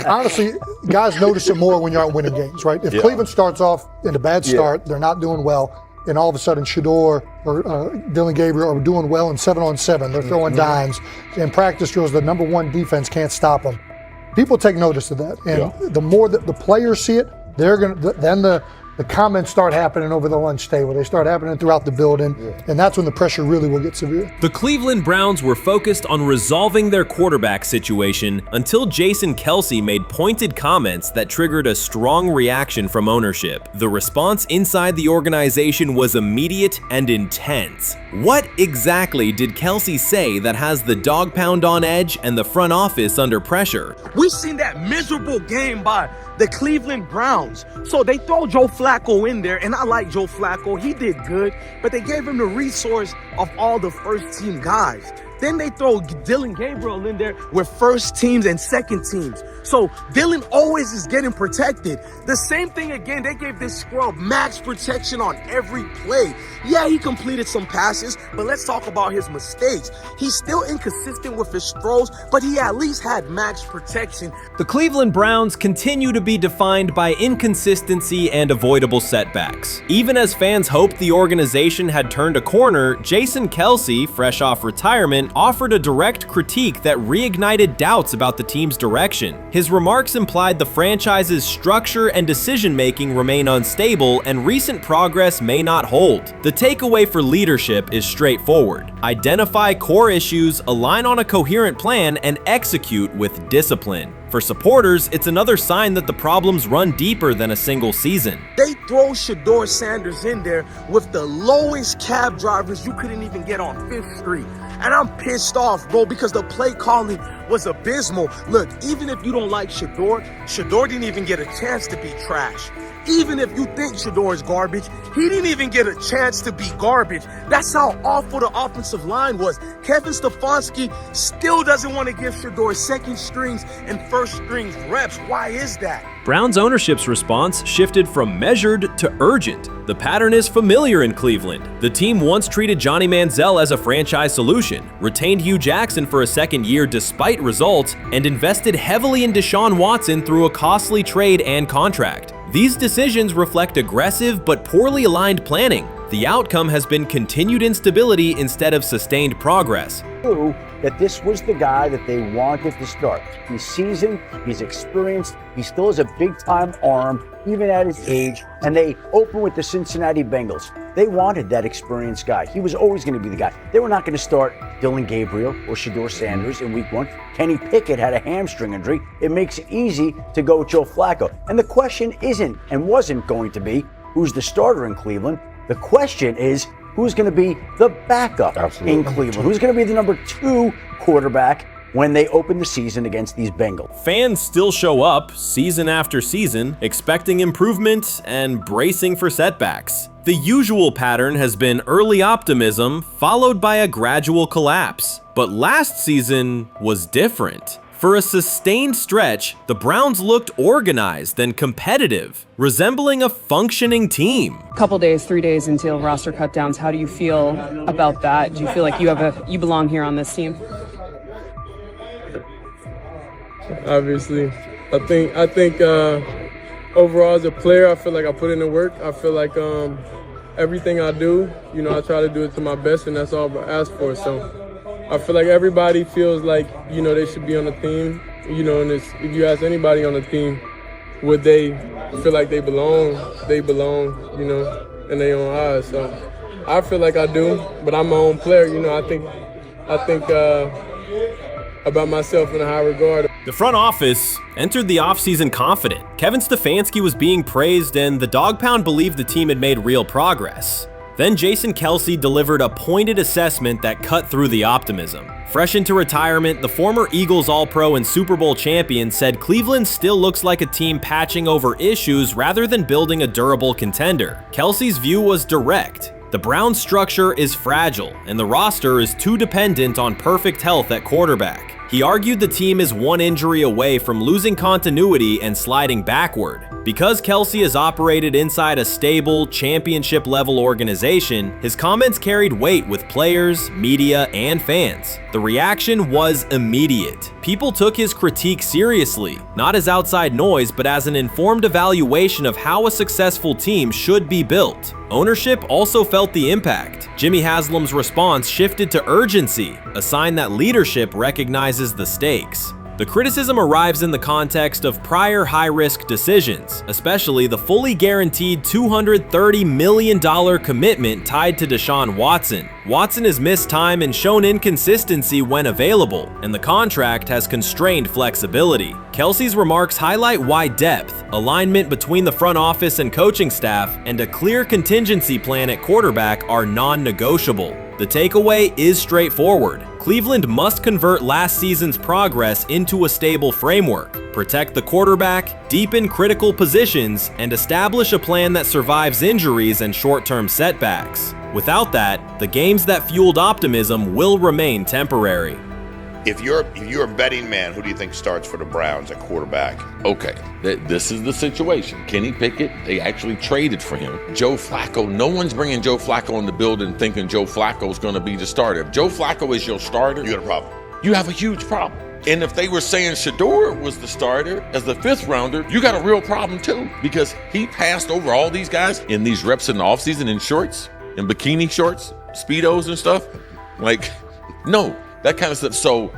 honestly, guys notice it more when you're out winning games, right? If Cleveland starts off in a bad start, they're not doing well, and all of a sudden Shadure or Dillon Gabriel are doing well in 7-on-7, they're throwing dimes, and practice drills, the number one defense can't stop them. People take notice of that, and the more that the players see it, they're gonna then the comments start happening over the lunch table. They start happening throughout the building, and that's when the pressure really will get severe. The Cleveland Browns were focused on resolving their quarterback situation until Jason Kelce made pointed comments that triggered a strong reaction from ownership. The response inside the organization was immediate and intense. What exactly did Kelce say that has the dog pound on edge and the front office under pressure? We've seen that miserable game by the Cleveland Browns. So they throw Joe Flacco in there, and I like Joe Flacco. He did good, but they gave him the resource of all the first-team guys. Then they throw Dillon Gabriel in there with first teams and second teams. So Dillon always is getting protected. The same thing again, they gave this scrub max protection on every play. Yeah, he completed some passes, but let's talk about his mistakes. He's still inconsistent with his throws, but he at least had max protection. The Cleveland Browns continue to be defined by inconsistency and avoidable setbacks. Even as fans hoped the organization had turned a corner, Jason Kelce, fresh off retirement, offered a direct critique that reignited doubts about the team's direction. His remarks implied the franchise's structure and decision-making remain unstable and recent progress may not hold. The takeaway for leadership is straightforward. Identify core issues, align on a coherent plan, and execute with discipline. For supporters, it's another sign that the problems run deeper than a single season. They throw Shadure Sanders in there with the lowest cab drivers you couldn't even get on 5th Street. And I'm pissed off, bro, because the play calling was abysmal. Look, even if you don't like Shadure, Shadure didn't even get a chance to be trash. Even if you think Shadure is garbage, he didn't even get a chance to be garbage. That's how awful the offensive line was. Kevin Stefanski still doesn't want to give Shadure second strings and first strings reps. Why is that? Browns ownership's response shifted from measured to urgent. The pattern is familiar in Cleveland. The team once treated Johnny Manzel as a franchise solution, retained Hugh Jackson for a second year despite results, and invested heavily in Deshaun Watson through a costly trade and contract. These decisions reflect aggressive but poorly aligned planning. The outcome has been continued instability instead of sustained progress. That this was the guy that they wanted to start. He's seasoned, he's experienced, he still has a big-time arm, even at his age, and they open with the Cincinnati Bengals. They wanted that experienced guy. He was always going to be the guy. They were not going to start Dillon Gabriel or Shadure Sanders in week 1. Kenny Pickett had a hamstring injury. It makes it easy to go with Joe Flacco. And the question isn't and wasn't going to be who's the starter in Cleveland. The question is, who's going to be the backup in Cleveland? Who's going to be the number 2 quarterback when they open the season against these Bengals? Fans still show up season after season, expecting improvement and bracing for setbacks. The usual pattern has been early optimism followed by a gradual collapse. But last season was different. For a sustained stretch, the Browns looked organized and competitive, resembling a functioning team. Couple days, 3 days until roster cutdowns, how do you feel about that? Do you feel like you belong here on this team? Obviously, I think overall as a player, I feel like I put in the work. I feel like everything I do, I try to do it to my best, and that's all I ask for. So I feel like everybody feels like, they should be on the team, and if you ask anybody on the team, would they feel like they belong, in their own eyes. So I feel like I do, but I'm my own player, I think about myself in a high regard. The front office entered the offseason confident. Kevin Stefanski was being praised, and the Dog Pound believed the team had made real progress. Then Jason Kelce delivered a pointed assessment that cut through the optimism. Fresh into retirement, the former Eagles All-Pro and Super Bowl champion said Cleveland still looks like a team patching over issues rather than building a durable contender. Kelce's view was direct. The Browns' structure is fragile, and the roster is too dependent on perfect health at quarterback. He argued the team is one injury away from losing continuity and sliding backward. Because Kelsey has operated inside a stable, championship-level organization, his comments carried weight with players, media, and fans. The reaction was immediate. People took his critique seriously, not as outside noise, but as an informed evaluation of how a successful team should be built. Ownership also felt the impact. Jimmy Haslam's response shifted to urgency, a sign that leadership recognizes the stakes. The criticism arrives in the context of prior high-risk decisions, especially the fully guaranteed $230 million commitment tied to Deshaun Watson. Watson has missed time and shown inconsistency when available, and the contract has constrained flexibility. Kelsey's remarks highlight why depth, alignment between the front office and coaching staff, and a clear contingency plan at quarterback are non-negotiable. The takeaway is straightforward. Cleveland must convert last season's progress into a stable framework, protect the quarterback, deepen critical positions, and establish a plan that survives injuries and short-term setbacks. Without that, the games that fueled optimism will remain temporary. If you're a betting man, who do you think starts for the Browns at quarterback? Okay, this is the situation. Kenny Pickett, they actually traded for him. Joe Flacco, no one's bringing Joe Flacco in the building thinking Joe Flacco's going to be the starter. If Joe Flacco is your starter, You got a problem. you have a huge problem. And if they were saying Shadure was the starter as the 5th rounder, you got a real problem too, because he passed over all these guys in these reps in the offseason in shorts, in bikini shorts, Speedos and stuff. Like, no. That kind of stuff. So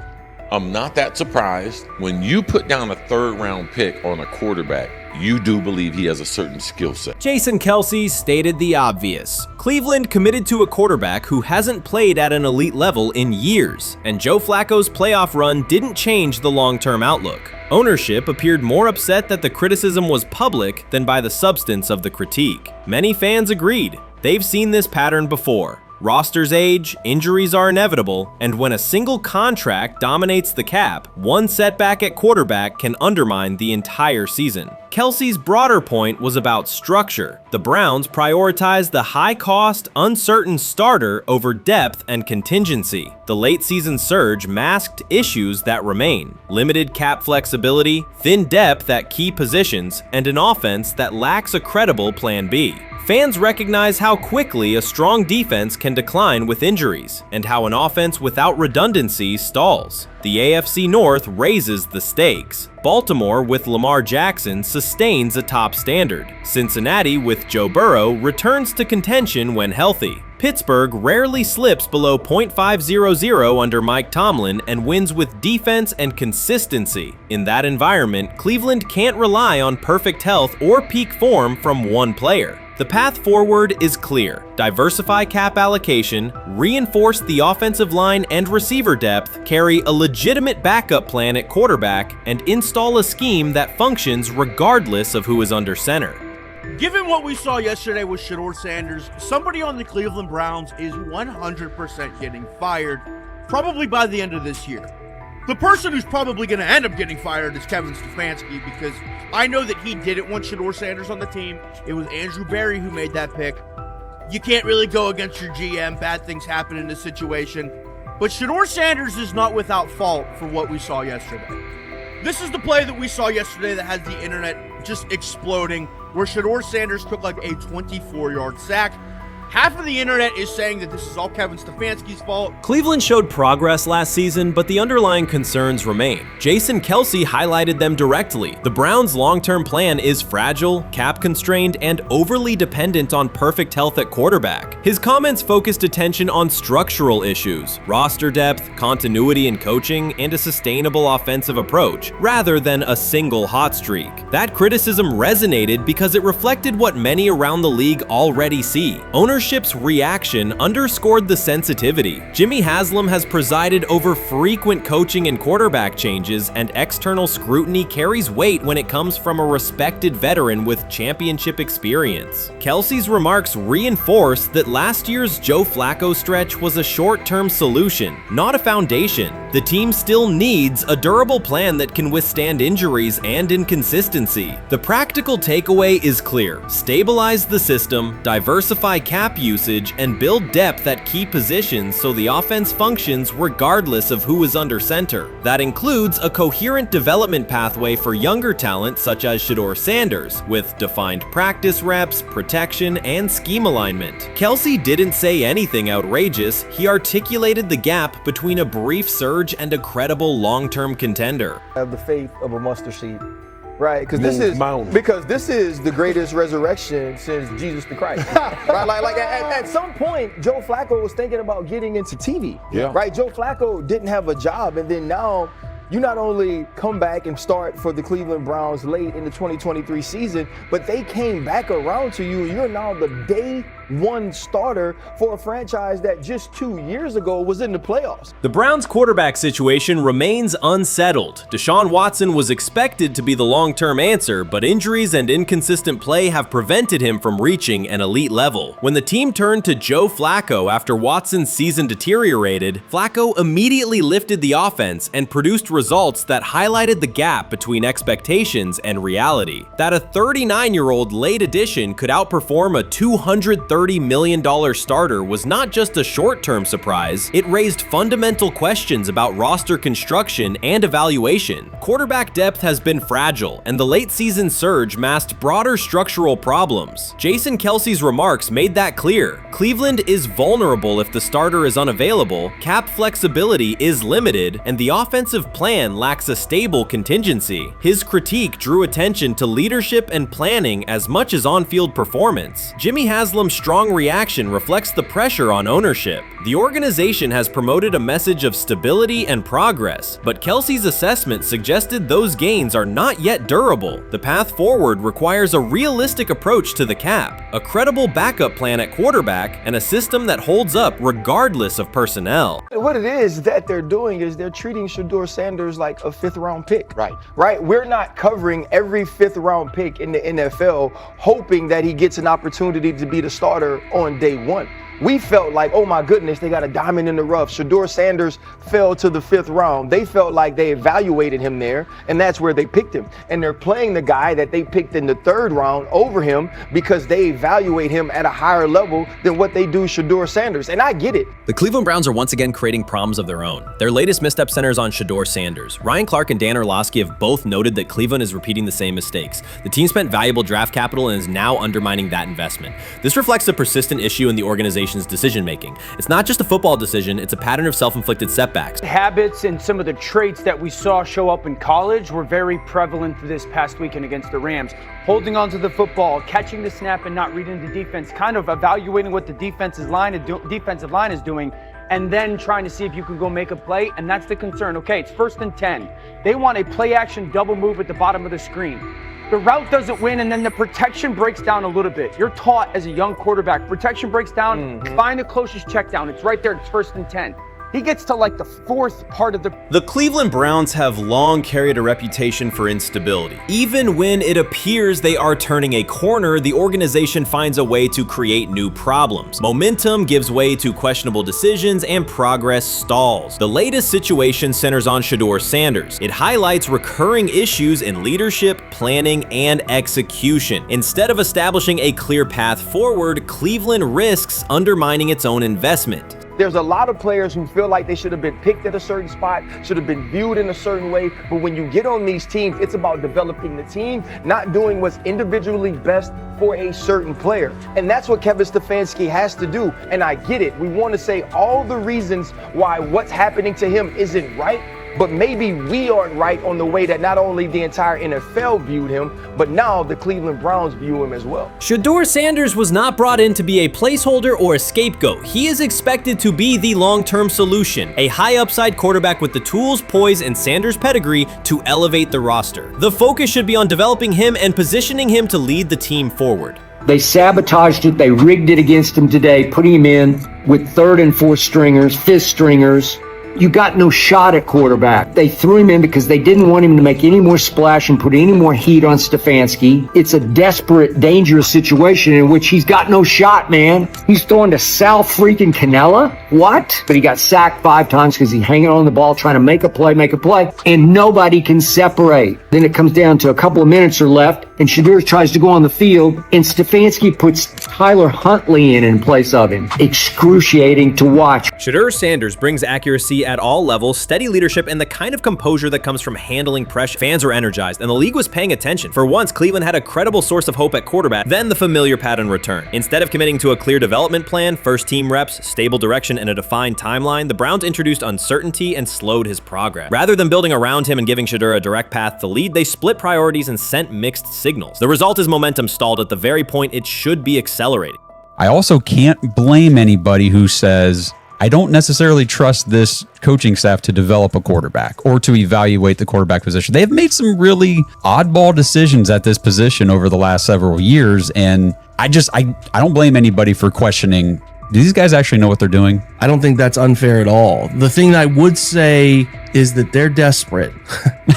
I'm not that surprised. When you put down a 3rd round pick on a quarterback, you do believe he has a certain skill set. Jason Kelce stated the obvious. Cleveland committed to a quarterback who hasn't played at an elite level in years, and Joe Flacco's playoff run didn't change the long-term outlook. Ownership appeared more upset that the criticism was public than by the substance of the critique. Many fans agreed. They've seen this pattern before. Rosters age, injuries are inevitable, and when a single contract dominates the cap, one setback at quarterback can undermine the entire season. Kelsey's broader point was about structure. The Browns prioritized the high-cost, uncertain starter over depth and contingency. The late-season surge masked issues that remain: limited cap flexibility, thin depth at key positions, and an offense that lacks a credible plan B. Fans recognize how quickly a strong defense can decline with injuries, and how an offense without redundancy stalls. The AFC North raises the stakes. Baltimore with Lamar Jackson sustains a top standard. Cincinnati with Joe Burrow returns to contention when healthy. Pittsburgh rarely slips below .500 under Mike Tomlin and wins with defense and consistency. In that environment, Cleveland can't rely on perfect health or peak form from one player. The path forward is clear. Diversify cap allocation, reinforce the offensive line and receiver depth, carry a legitimate backup plan at quarterback, and install a scheme that functions regardless of who is under center. Given what we saw yesterday with Shedeur Sanders, somebody on the Cleveland Browns is 100% getting fired, probably by the end of this year. The person who's probably going to end up getting fired is Kevin Stefanski, because I know that he didn't want Shedeur Sanders on the team. It was Andrew Berry who made that pick. You can't really go against your GM. Bad things happen in this situation. But Shedeur Sanders is not without fault for what we saw yesterday. This is the play that we saw yesterday that has the internet just exploding, where Shedeur Sanders took like a 24-yard sack. Half of the internet is saying that this is all Kevin Stefanski's fault. Cleveland showed progress last season, but the underlying concerns remain. Jason Kelce highlighted them directly. The Browns' long-term plan is fragile, cap-constrained, and overly dependent on perfect health at quarterback. His comments focused attention on structural issues, roster depth, continuity in coaching, and a sustainable offensive approach, rather than a single hot streak. That criticism resonated because it reflected what many around the league already see. Ownership's reaction underscored the sensitivity. Jimmy Hasslam has presided over frequent coaching and quarterback changes, and external scrutiny carries weight when it comes from a respected veteran with championship experience. Kelsey's remarks reinforce that last year's Joe Flacco stretch was a short-term solution, not a foundation. The team still needs a durable plan that can withstand injuries and inconsistency. The practical takeaway is clear: stabilize the system, diversify cap cap usage and build depth at key positions so the offense functions regardless of who is under center. That includes a coherent development pathway for younger talent such as Shadure Sanders, with defined practice reps, protection, and scheme alignment. Kelsey didn't say anything outrageous. He articulated the gap between a brief surge and a credible long-term contender. I have the faith of a mustard seed, right? Because this is the greatest resurrection since Jesus the Christ, right? Like at some point, Joe Flacco was thinking about getting into TV, right? Joe Flacco didn't have a job, and then now you not only come back and start for the Cleveland Browns late in the 2023 season, but they came back around to you. You're now the day one starter for a franchise that just 2 years ago was in the playoffs. The Browns' quarterback situation remains unsettled. Deshaun Watson was expected to be the long-term answer, but injuries and inconsistent play have prevented him from reaching an elite level. When the team turned to Joe Flacco after Watson's season deteriorated, Flacco immediately lifted the offense and produced results that highlighted the gap between expectations and reality. That a 39-year-old late addition could outperform a $230 million starter was not just a short-term surprise, it raised fundamental questions about roster construction and evaluation. Quarterback depth has been fragile, and the late-season surge masked broader structural problems. Jason Kelsey's remarks made that clear. Cleveland is vulnerable if the starter is unavailable, cap flexibility is limited, and the offensive plan lacks a stable contingency. His critique drew attention to leadership and planning as much as on-field performance. Jimmy Haslam's strong reaction reflects the pressure on ownership. The organization has promoted a message of stability and progress, but Kelsey's assessment suggested those gains are not yet durable. The path forward requires a realistic approach to the cap, a credible backup plan at quarterback, and a system that holds up regardless of personnel. What it is that they're doing is they're treating Shadure Sanders like a fifth-round pick. Right? We're not covering every fifth-round pick in the NFL hoping that he gets an opportunity to be the starter on day one. We felt like, oh my goodness, they got a diamond in the rough. Shadure Sanders fell to the 5th round. They felt like they evaluated him there, and that's where they picked him. And they're playing the guy that they picked in the 3rd round over him because they evaluate him at a higher level than what they do Shadure Sanders. And I get it. The Cleveland Browns are once again creating problems of their own. Their latest misstep centers on Shadure Sanders. Ryan Clark and Dan Orlovsky have both noted that Cleveland is repeating the same mistakes. The team spent valuable draft capital and is now undermining that investment. This reflects a persistent issue in the organization's decision-making. It's not just a football decision, it's a pattern of self-inflicted setbacks. Habits and some of the traits that we saw show up in college were very prevalent this past weekend against the Rams. Holding onto the football, catching the snap and not reading the defense, kind of evaluating what the defensive line is doing, and then trying to see if you can go make a play, and that's the concern. Okay, it's 1st and 10. They want a play-action double move at the bottom of the screen. The route doesn't win, and then the protection breaks down a little bit. You're taught as a young quarterback, protection breaks down, find the closest check down. It's right there, it's 1st and 10. He gets to like the 4th part of the Cleveland Browns have long carried a reputation for instability. Even when it appears they are turning a corner, the organization finds a way to create new problems. Momentum gives way to questionable decisions and progress stalls. The latest situation centers on Shadure Sanders. It highlights recurring issues in leadership, planning, and execution. Instead of establishing a clear path forward, Cleveland risks undermining its own investment. There's a lot of players who feel like they should have been picked at a certain spot, should have been viewed in a certain way. But when you get on these teams, it's about developing the team, not doing what's individually best for a certain player. And that's what Kevin Stefanski has to do. And I get it. We want to say all the reasons why what's happening to him isn't right. But maybe we aren't right on the way that not only the entire NFL viewed him, but now the Cleveland Browns view him as well. Shadure Sanders was not brought in to be a placeholder or a scapegoat. He is expected to be the long-term solution, a high-upside quarterback with the tools, poise, and Sanders' pedigree to elevate the roster. The focus should be on developing him and positioning him to lead the team forward. They sabotaged it. They rigged it against him today, putting him in with 3rd and 4th stringers, 5th stringers. You got no shot at quarterback. They threw him in because they didn't want him to make any more splash and put any more heat on Stefanski. It's a desperate, dangerous situation in which he's got no shot, man. He's throwing to Sal freaking Canella? What? But he got sacked 5 times because he's hanging on the ball trying to make a play, and nobody can separate. Then it comes down to a couple of minutes are left, and Shadure tries to go on the field, and Stefanski puts Tyler Huntley in place of him. Excruciating to watch. Shedeur Sanders brings accuracy at all levels, steady leadership, and the kind of composure that comes from handling pressure. Fans were energized, and the league was paying attention. For once, Cleveland had a credible source of hope at quarterback, then the familiar pattern returned. Instead of committing to a clear development plan, first-team reps, stable direction, and a defined timeline, the Browns introduced uncertainty and slowed his progress. Rather than building around him and giving Shedeur a direct path to lead, they split priorities and sent mixed signals. The result is momentum stalled at the very point it should be accelerating. I also can't blame anybody who says, I don't necessarily trust this coaching staff to develop a quarterback or to evaluate the quarterback position. They have made some really oddball decisions at this position over the last several years, and I don't blame anybody for questioning, do these guys actually know what they're doing? I don't think that's unfair at all. The thing that I would say is that they're desperate.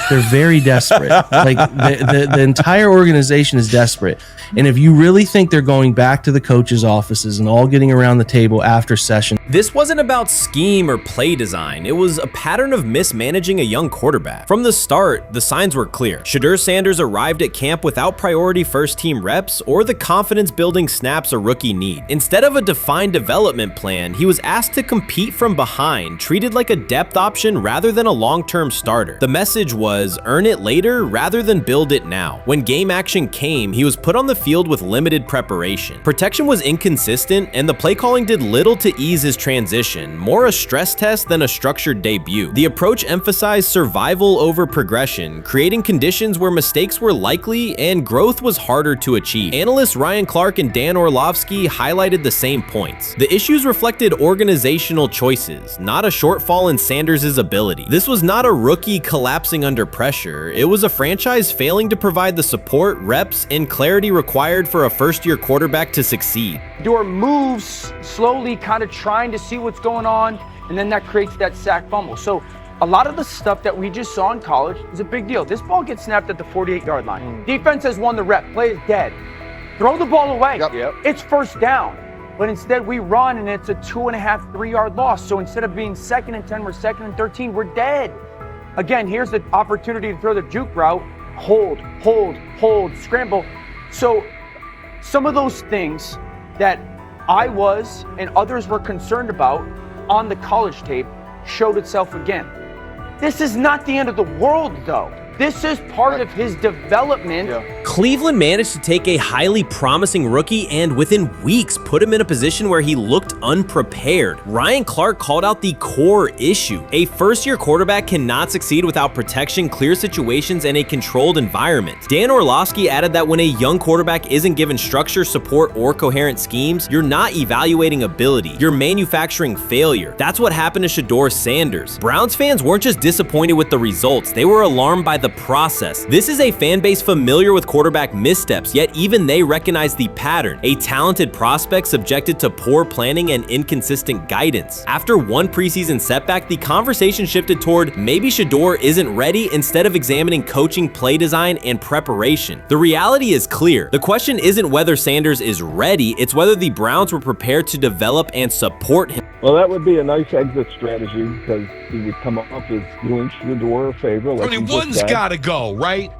They're very desperate. Like the entire organization is desperate. And if you really think they're going back to the coaches' offices and all getting around the table after session. This wasn't about scheme or play design. It was a pattern of mismanaging a young quarterback. From the start, the signs were clear. Shedeur Sanders arrived at camp without priority first-team reps or the confidence-building snaps a rookie need. Instead of a defined development plan, he was asked to compete from behind, treated like a depth option rather than a long-term starter. The message was, earn it later rather than build it now. When game action came, he was put on the field with limited preparation. Protection was inconsistent, and the play calling did little to ease his transition, more a stress test than a structured debut. The approach emphasized survival over progression, creating conditions where mistakes were likely and growth was harder to achieve. Analysts Ryan Clark and Dan Orlovsky highlighted the same points. The issues reflected organizational choices, not a shortfall in Sanders' ability. This was not a rookie collapsing under pressure. It was a franchise failing to provide the support, reps, and clarity required for a first-year quarterback to succeed. Shedeur moves slowly, kind of trying to see what's going on, and then that creates that sack fumble. So a lot of the stuff that we just saw in college is a big deal. This ball gets snapped at the 48-yard line. Defense has won the rep. Play is dead. Throw the ball away. It's first down. But instead we run and it's a 2.5, 3-yard loss. So instead of being 2nd and 10, we're 2nd and 13, we're dead. Again, here's the opportunity to throw the juke route. Hold, scramble. So some of those things that I was and others were concerned about on the college tape showed itself again. This is not the end of the world, though. This is part of his development. Cleveland managed to take a highly promising rookie and within weeks put him in a position where he looked unprepared. Ryan Clark called out the core issue. A first-year quarterback cannot succeed without protection, clear situations, and a controlled environment. Dan Orlovsky added that when a young quarterback isn't given structure, support, or coherent schemes, you're not evaluating ability, you're manufacturing failure. That's what happened to Shedeur Sanders. Browns fans weren't just disappointed with the results, they were alarmed by the process. This is a fan base familiar with quarterback missteps, yet even they recognize the pattern. A talented prospect subjected to poor planning and inconsistent guidance. After one preseason setback, the conversation shifted toward maybe Shedeur isn't ready instead of examining coaching, play design, and preparation. The reality is clear. The question isn't whether Sanders is ready, it's whether the Browns were prepared to develop and support him. Well, that would be a nice exit strategy because he would come up as doing Shadure a favor. I mean, one's got to go, right?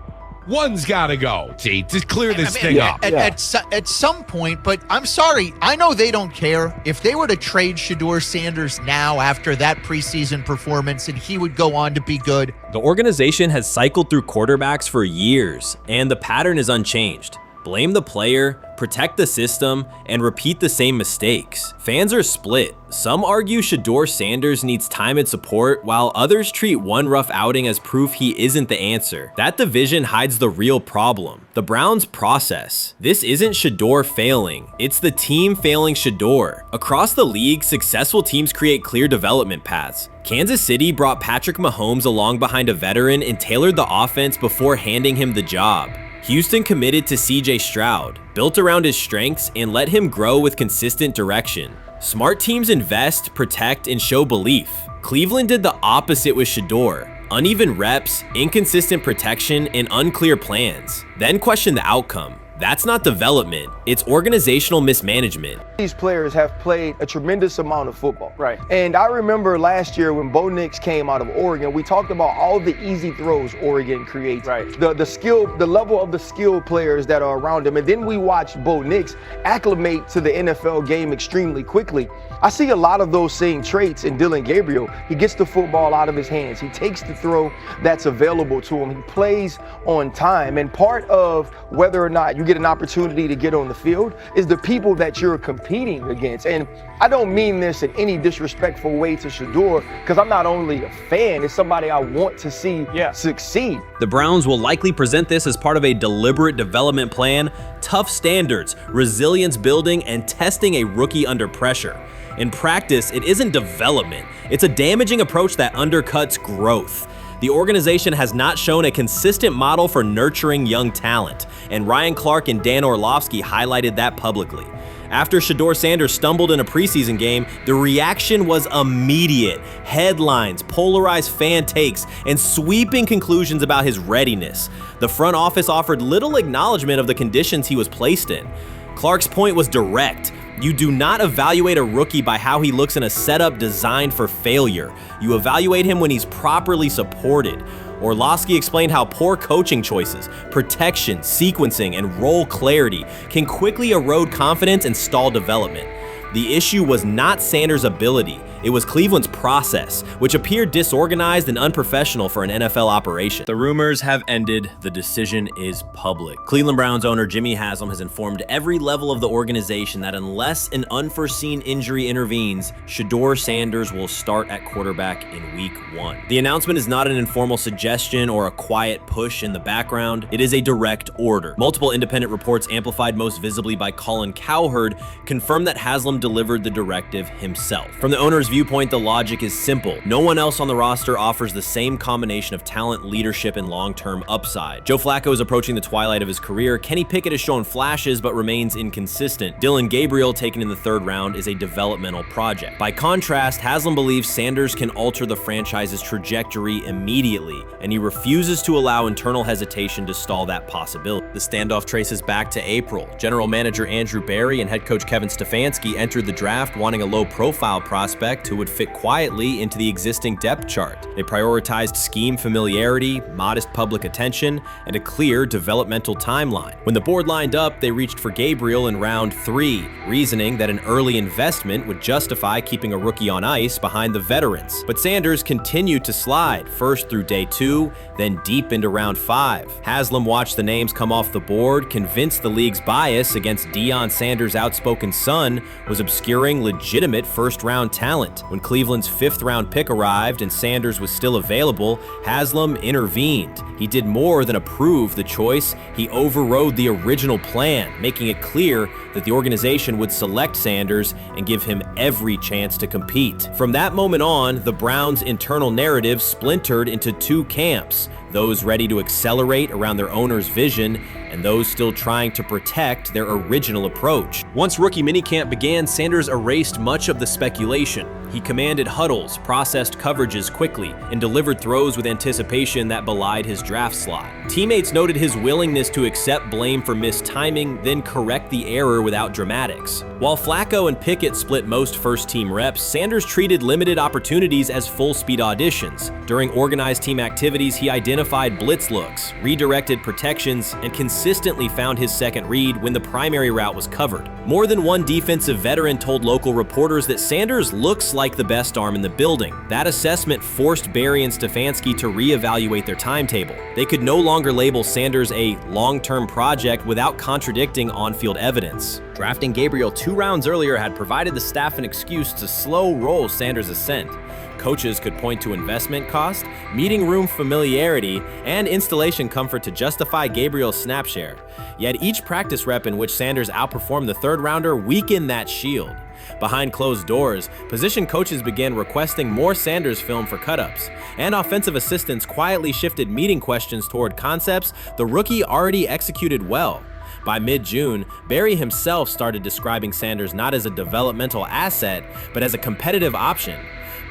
One's got to go, to clear this thing up. At some point, but I'm sorry, I know they don't care. If they were to trade Shedeur Sanders now after that preseason performance and he would go on to be good. The organization has cycled through quarterbacks for years, and the pattern is unchanged. Blame the player, protect the system, and repeat the same mistakes. Fans are split. Some argue Shedeur Sanders needs time and support, while others treat one rough outing as proof he isn't the answer. That division hides the real problem, the Browns' process. This isn't Shedeur failing, it's the team failing Shedeur. Across the league, successful teams create clear development paths. Kansas City brought Patrick Mahomes along behind a veteran and tailored the offense before handing him the job. Houston committed to CJ Stroud, built around his strengths, and let him grow with consistent direction. Smart teams invest, protect, and show belief. Cleveland did the opposite with Shadure. Uneven reps, inconsistent protection, and unclear plans. Then question the outcome. That's not development, it's organizational mismanagement. These players have played a tremendous amount of football. Right. And I remember last year when Bo Nix came out of Oregon, we talked about all the easy throws Oregon creates. Right. The level of the skill players that are around him. And then we watched Bo Nix acclimate to the NFL game extremely quickly. I see a lot of those same traits in Dillon Gabriel. He gets the football out of his hands. He takes the throw that's available to him. He plays on time. And part of whether or not you get an opportunity to get on the field is the people that you're competing against. And I don't mean this in any disrespectful way to Shadure, because I'm not only a fan, it's somebody I want to see succeed. The Browns will likely present this as part of a deliberate development plan, tough standards, resilience building, and testing a rookie under pressure. In practice, it isn't development. It's a damaging approach that undercuts growth. The organization has not shown a consistent model for nurturing young talent, and Ryan Clark and Dan Orlovsky highlighted that publicly. After Shedeur Sanders stumbled in a preseason game, the reaction was immediate. Headlines, polarized fan takes, and sweeping conclusions about his readiness. The front office offered little acknowledgement of the conditions he was placed in. Clark's point was direct. You do not evaluate a rookie by how he looks in a setup designed for failure. You evaluate him when he's properly supported. Orlovsky explained how poor coaching choices, protection, sequencing, and role clarity can quickly erode confidence and stall development. The issue was not Sanders' ability, it was Cleveland's process, which appeared disorganized and unprofessional for an NFL operation. The rumors have ended, the decision is public. Cleveland Browns owner Jimmy Hasslam has informed every level of the organization that unless an unforeseen injury intervenes, Shedeur Sanders will start at quarterback in week 1. The announcement is not an informal suggestion or a quiet push in the background, it is a direct order. Multiple independent reports, amplified most visibly by Colin Cowherd, confirm that Hasslam delivered the directive himself. From the owner's viewpoint, the logic is simple. No one else on the roster offers the same combination of talent, leadership, and long-term upside. Joe Flacco is approaching the twilight of his career. Kenny Pickett has shown flashes but remains inconsistent. Dillon Gabriel, taken in the 3rd round, is a developmental project. By contrast, Hasslam believes Sanders can alter the franchise's trajectory immediately, and he refuses to allow internal hesitation to stall that possibility. The standoff traces back to April. General manager Andrew Barry and head coach Kevin Stefanski entered the draft wanting a low-profile prospect who would fit quietly into the existing depth chart. They prioritized scheme familiarity, modest public attention, and a clear developmental timeline. When the board lined up, they reached for Gabriel in round 3, reasoning that an early investment would justify keeping a rookie on ice behind the veterans. But Sanders continued to slide, first through day 2, then deep into round 5. Hasslam watched the names come off the board, convinced the league's bias against Deion Sanders' outspoken son was obscuring legitimate first-round talent. When Cleveland's 5th-round pick arrived and Sanders was still available, Hasslam intervened. He did more than approve the choice, he overrode the original plan, making it clear that the organization would select Sanders and give him every chance to compete. From that moment on, the Browns' internal narrative splintered into 2 camps, those ready to accelerate around their owner's vision, and those still trying to protect their original approach. Once rookie minicamp began, Sanders erased much of the speculation. He commanded huddles, processed coverages quickly, and delivered throws with anticipation that belied his draft slot. Teammates noted his willingness to accept blame for missed timing, then correct the error without dramatics. While Flacco and Pickett split most first-team reps, Sanders treated limited opportunities as full-speed auditions. During organized team activities, he identified blitz looks, redirected protections, and consistently found his second read when the primary route was covered. More than one defensive veteran told local reporters that Sanders looks like the best arm in the building. That assessment forced Barry and Stefanski to reevaluate their timetable. They could no longer label Sanders a long-term project without contradicting on-field evidence. Drafting Gabriel 2 rounds earlier had provided the staff an excuse to slow roll Sanders' ascent. Coaches could point to investment cost, meeting room familiarity, and installation comfort to justify Gabriel's snap share. Yet each practice rep in which Sanders outperformed the 3rd rounder weakened that shield. Behind closed doors, position coaches began requesting more Sanders film for cut-ups, and offensive assistants quietly shifted meeting questions toward concepts the rookie already executed well. By mid-June, Barry himself started describing Sanders not as a developmental asset, but as a competitive option.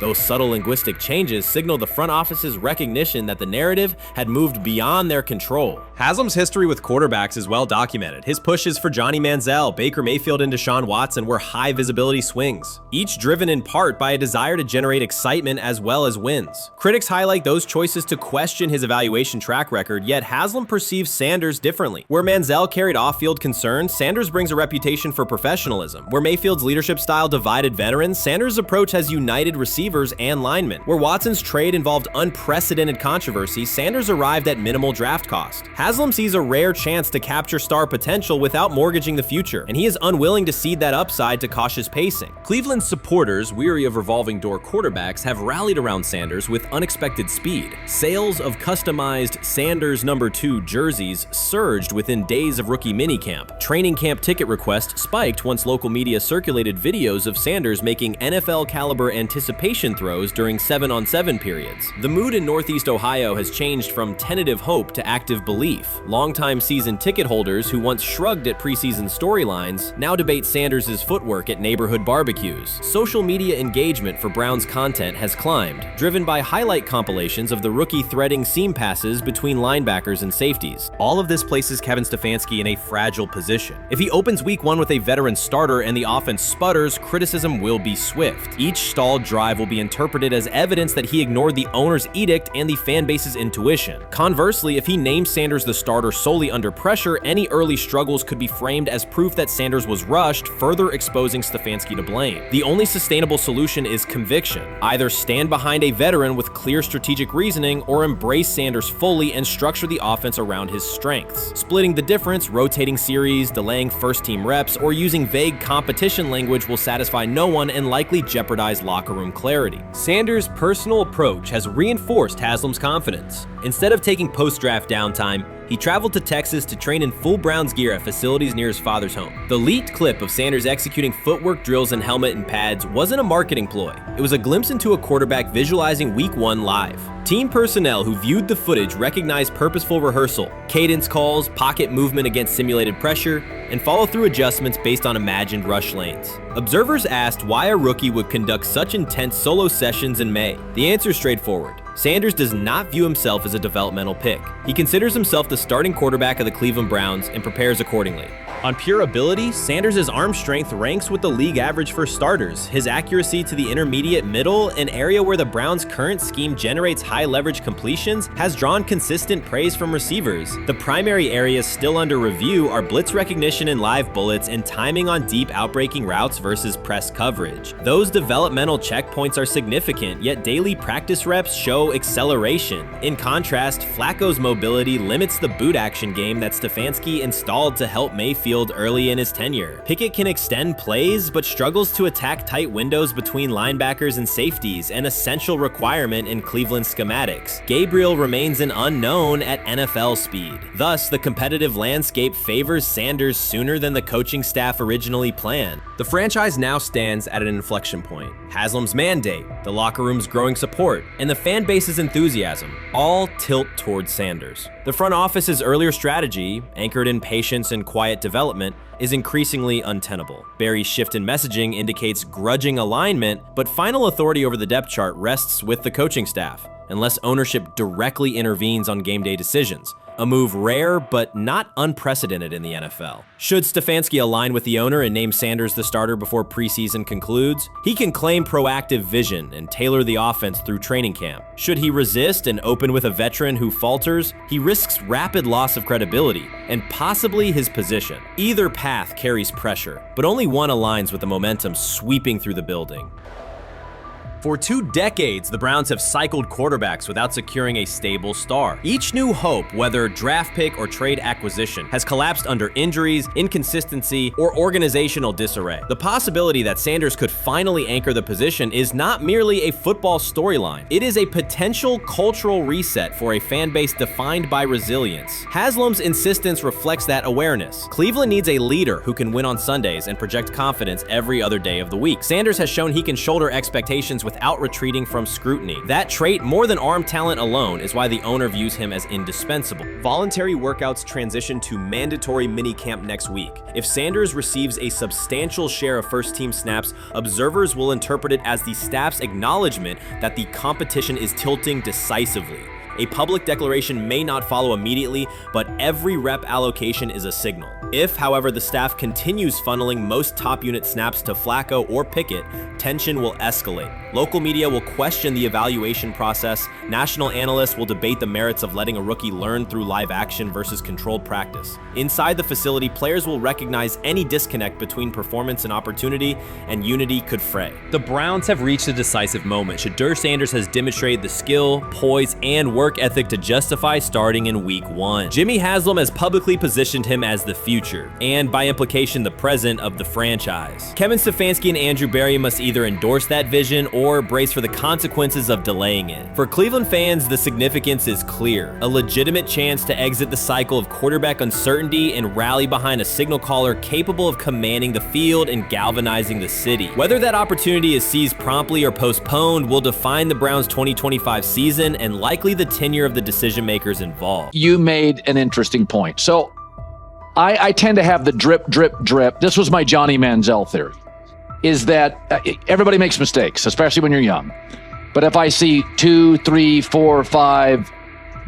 Those subtle linguistic changes signal the front office's recognition that the narrative had moved beyond their control. Haslam's history with quarterbacks is well documented. His pushes for Johnny Manzel, Baker Mayfield, and Deshaun Watson were high visibility swings, each driven in part by a desire to generate excitement as well as wins. Critics highlight those choices to question his evaluation track record, yet Hasslam perceives Sanders differently. Where Manzel carried off-field concerns, Sanders brings a reputation for professionalism. Where Mayfield's leadership style divided veterans, Sanders' approach has united receivers and linemen. Where Watson's trade involved unprecedented controversy, Sanders arrived at minimal draft cost. Hasslam sees a rare chance to capture star potential without mortgaging the future, and he is unwilling to cede that upside to cautious pacing. Cleveland's supporters, weary of revolving door quarterbacks, have rallied around Sanders with unexpected speed. Sales of customized Sanders number 2 jerseys surged within days of rookie minicamp. Training camp ticket requests spiked once local media circulated videos of Sanders making NFL-caliber anticipation throws during 7-on-7 periods. The mood in Northeast Ohio has changed from tentative hope to active belief. Longtime season ticket holders who once shrugged at preseason storylines now debate Sanders' footwork at neighborhood barbecues. Social media engagement for Brown's content has climbed, driven by highlight compilations of the rookie threading seam passes between linebackers and safeties. All of this places Kevin Stefanski in a fragile position. If he opens week 1 with a veteran starter and the offense sputters, criticism will be swift. Each stalled drive will be interpreted as evidence that he ignored the owner's edict and the fan base's intuition. Conversely, if he names Sanders the starter solely under pressure, any early struggles could be framed as proof that Sanders was rushed, further exposing Stefanski to blame. The only sustainable solution is conviction. Either stand behind a veteran with clear strategic reasoning or embrace Sanders fully and structure the offense around his strengths. Splitting the difference, rotating series, delaying first-team reps, or using vague competition language will satisfy no one and likely jeopardize locker room clarity. Sanders' personal approach has reinforced Hasslam's confidence. Instead of taking post-draft downtime, he traveled to Texas to train in full Browns gear at facilities near his father's home. The leaked clip of Sanders executing footwork drills in helmet and pads wasn't a marketing ploy. It was a glimpse into a quarterback visualizing Week 1 live. Team personnel who viewed the footage recognized purposeful rehearsal, cadence calls, pocket movement against simulated pressure, and follow-through adjustments based on imagined rush lanes. Observers asked why a rookie would conduct such intense solo sessions in May. The answer is straightforward. Sanders does not view himself as a developmental pick. He considers himself the starting quarterback of the Cleveland Browns and prepares accordingly. On pure ability, Sanders' arm strength ranks with the league average for starters. His accuracy to the intermediate middle, an area where the Browns' current scheme generates high leverage completions, has drawn consistent praise from receivers. The primary areas still under review are blitz recognition and live bullets and timing on deep outbreaking routes versus press coverage. Those developmental checkpoints are significant, yet daily practice reps show acceleration. In contrast, Flacco's mobility limits the boot action game that Stefanski installed to help Mayfield early in his tenure. Pickett can extend plays, but struggles to attack tight windows between linebackers and safeties, an essential requirement in Cleveland schematics. Gabriel remains an unknown at NFL speed. Thus, the competitive landscape favors Sanders sooner than the coaching staff originally planned. The franchise now stands at an inflection point. Haslam's mandate, the locker room's growing support, and the fan base's enthusiasm all tilt towards Sanders. The front office's earlier strategy, anchored in patience and quiet development, is increasingly untenable. Barry's shift in messaging indicates grudging alignment, but final authority over the depth chart rests with the coaching staff, unless ownership directly intervenes on game day decisions. A move rare but not unprecedented in the NFL. Should Stefanski align with the owner and name Sanders the starter before preseason concludes, he can claim proactive vision and tailor the offense through training camp. Should he resist and open with a veteran who falters, he risks rapid loss of credibility and possibly his position. Either path carries pressure, but only one aligns with the momentum sweeping through the building. For 2 decades, the Browns have cycled quarterbacks without securing a stable star. Each new hope, whether draft pick or trade acquisition, has collapsed under injuries, inconsistency, or organizational disarray. The possibility that Sanders could finally anchor the position is not merely a football storyline. It is a potential cultural reset for a fan base defined by resilience. Haslam's insistence reflects that awareness. Cleveland needs a leader who can win on Sundays and project confidence every other day of the week. Sanders has shown he can shoulder expectations without retreating from scrutiny. That trait, more than arm talent alone, is why the owner views him as indispensable. Voluntary workouts transition to mandatory minicamp next week. If Sanders receives a substantial share of first-team snaps, observers will interpret it as the staff's acknowledgement that the competition is tilting decisively. A public declaration may not follow immediately, but every rep allocation is a signal. If, however, the staff continues funneling most top unit snaps to Flacco or Pickett, tension will escalate. Local media will question the evaluation process. National analysts will debate the merits of letting a rookie learn through live action versus controlled practice. Inside the facility, players will recognize any disconnect between performance and opportunity, and unity could fray. The Browns have reached a decisive moment. Shedeur Sanders has demonstrated the skill, poise, and work ethic to justify starting in week 1. Jimmy Hasslam has publicly positioned him as the future, and by implication the present of the franchise. Kevin Stefanski and Andrew Berry must either endorse that vision or brace for the consequences of delaying it. For Cleveland fans, the significance is clear. A legitimate chance to exit the cycle of quarterback uncertainty and rally behind a signal caller capable of commanding the field and galvanizing the city. Whether that opportunity is seized promptly or postponed will define the Browns' 2025 season and likely the tenure of the decision makers involved. You made an interesting point. So I tend to have the drip, drip, drip. This was my Johnny Manzel theory, is that everybody makes mistakes, especially when you're young. But if I see 2, 3, 4, 5,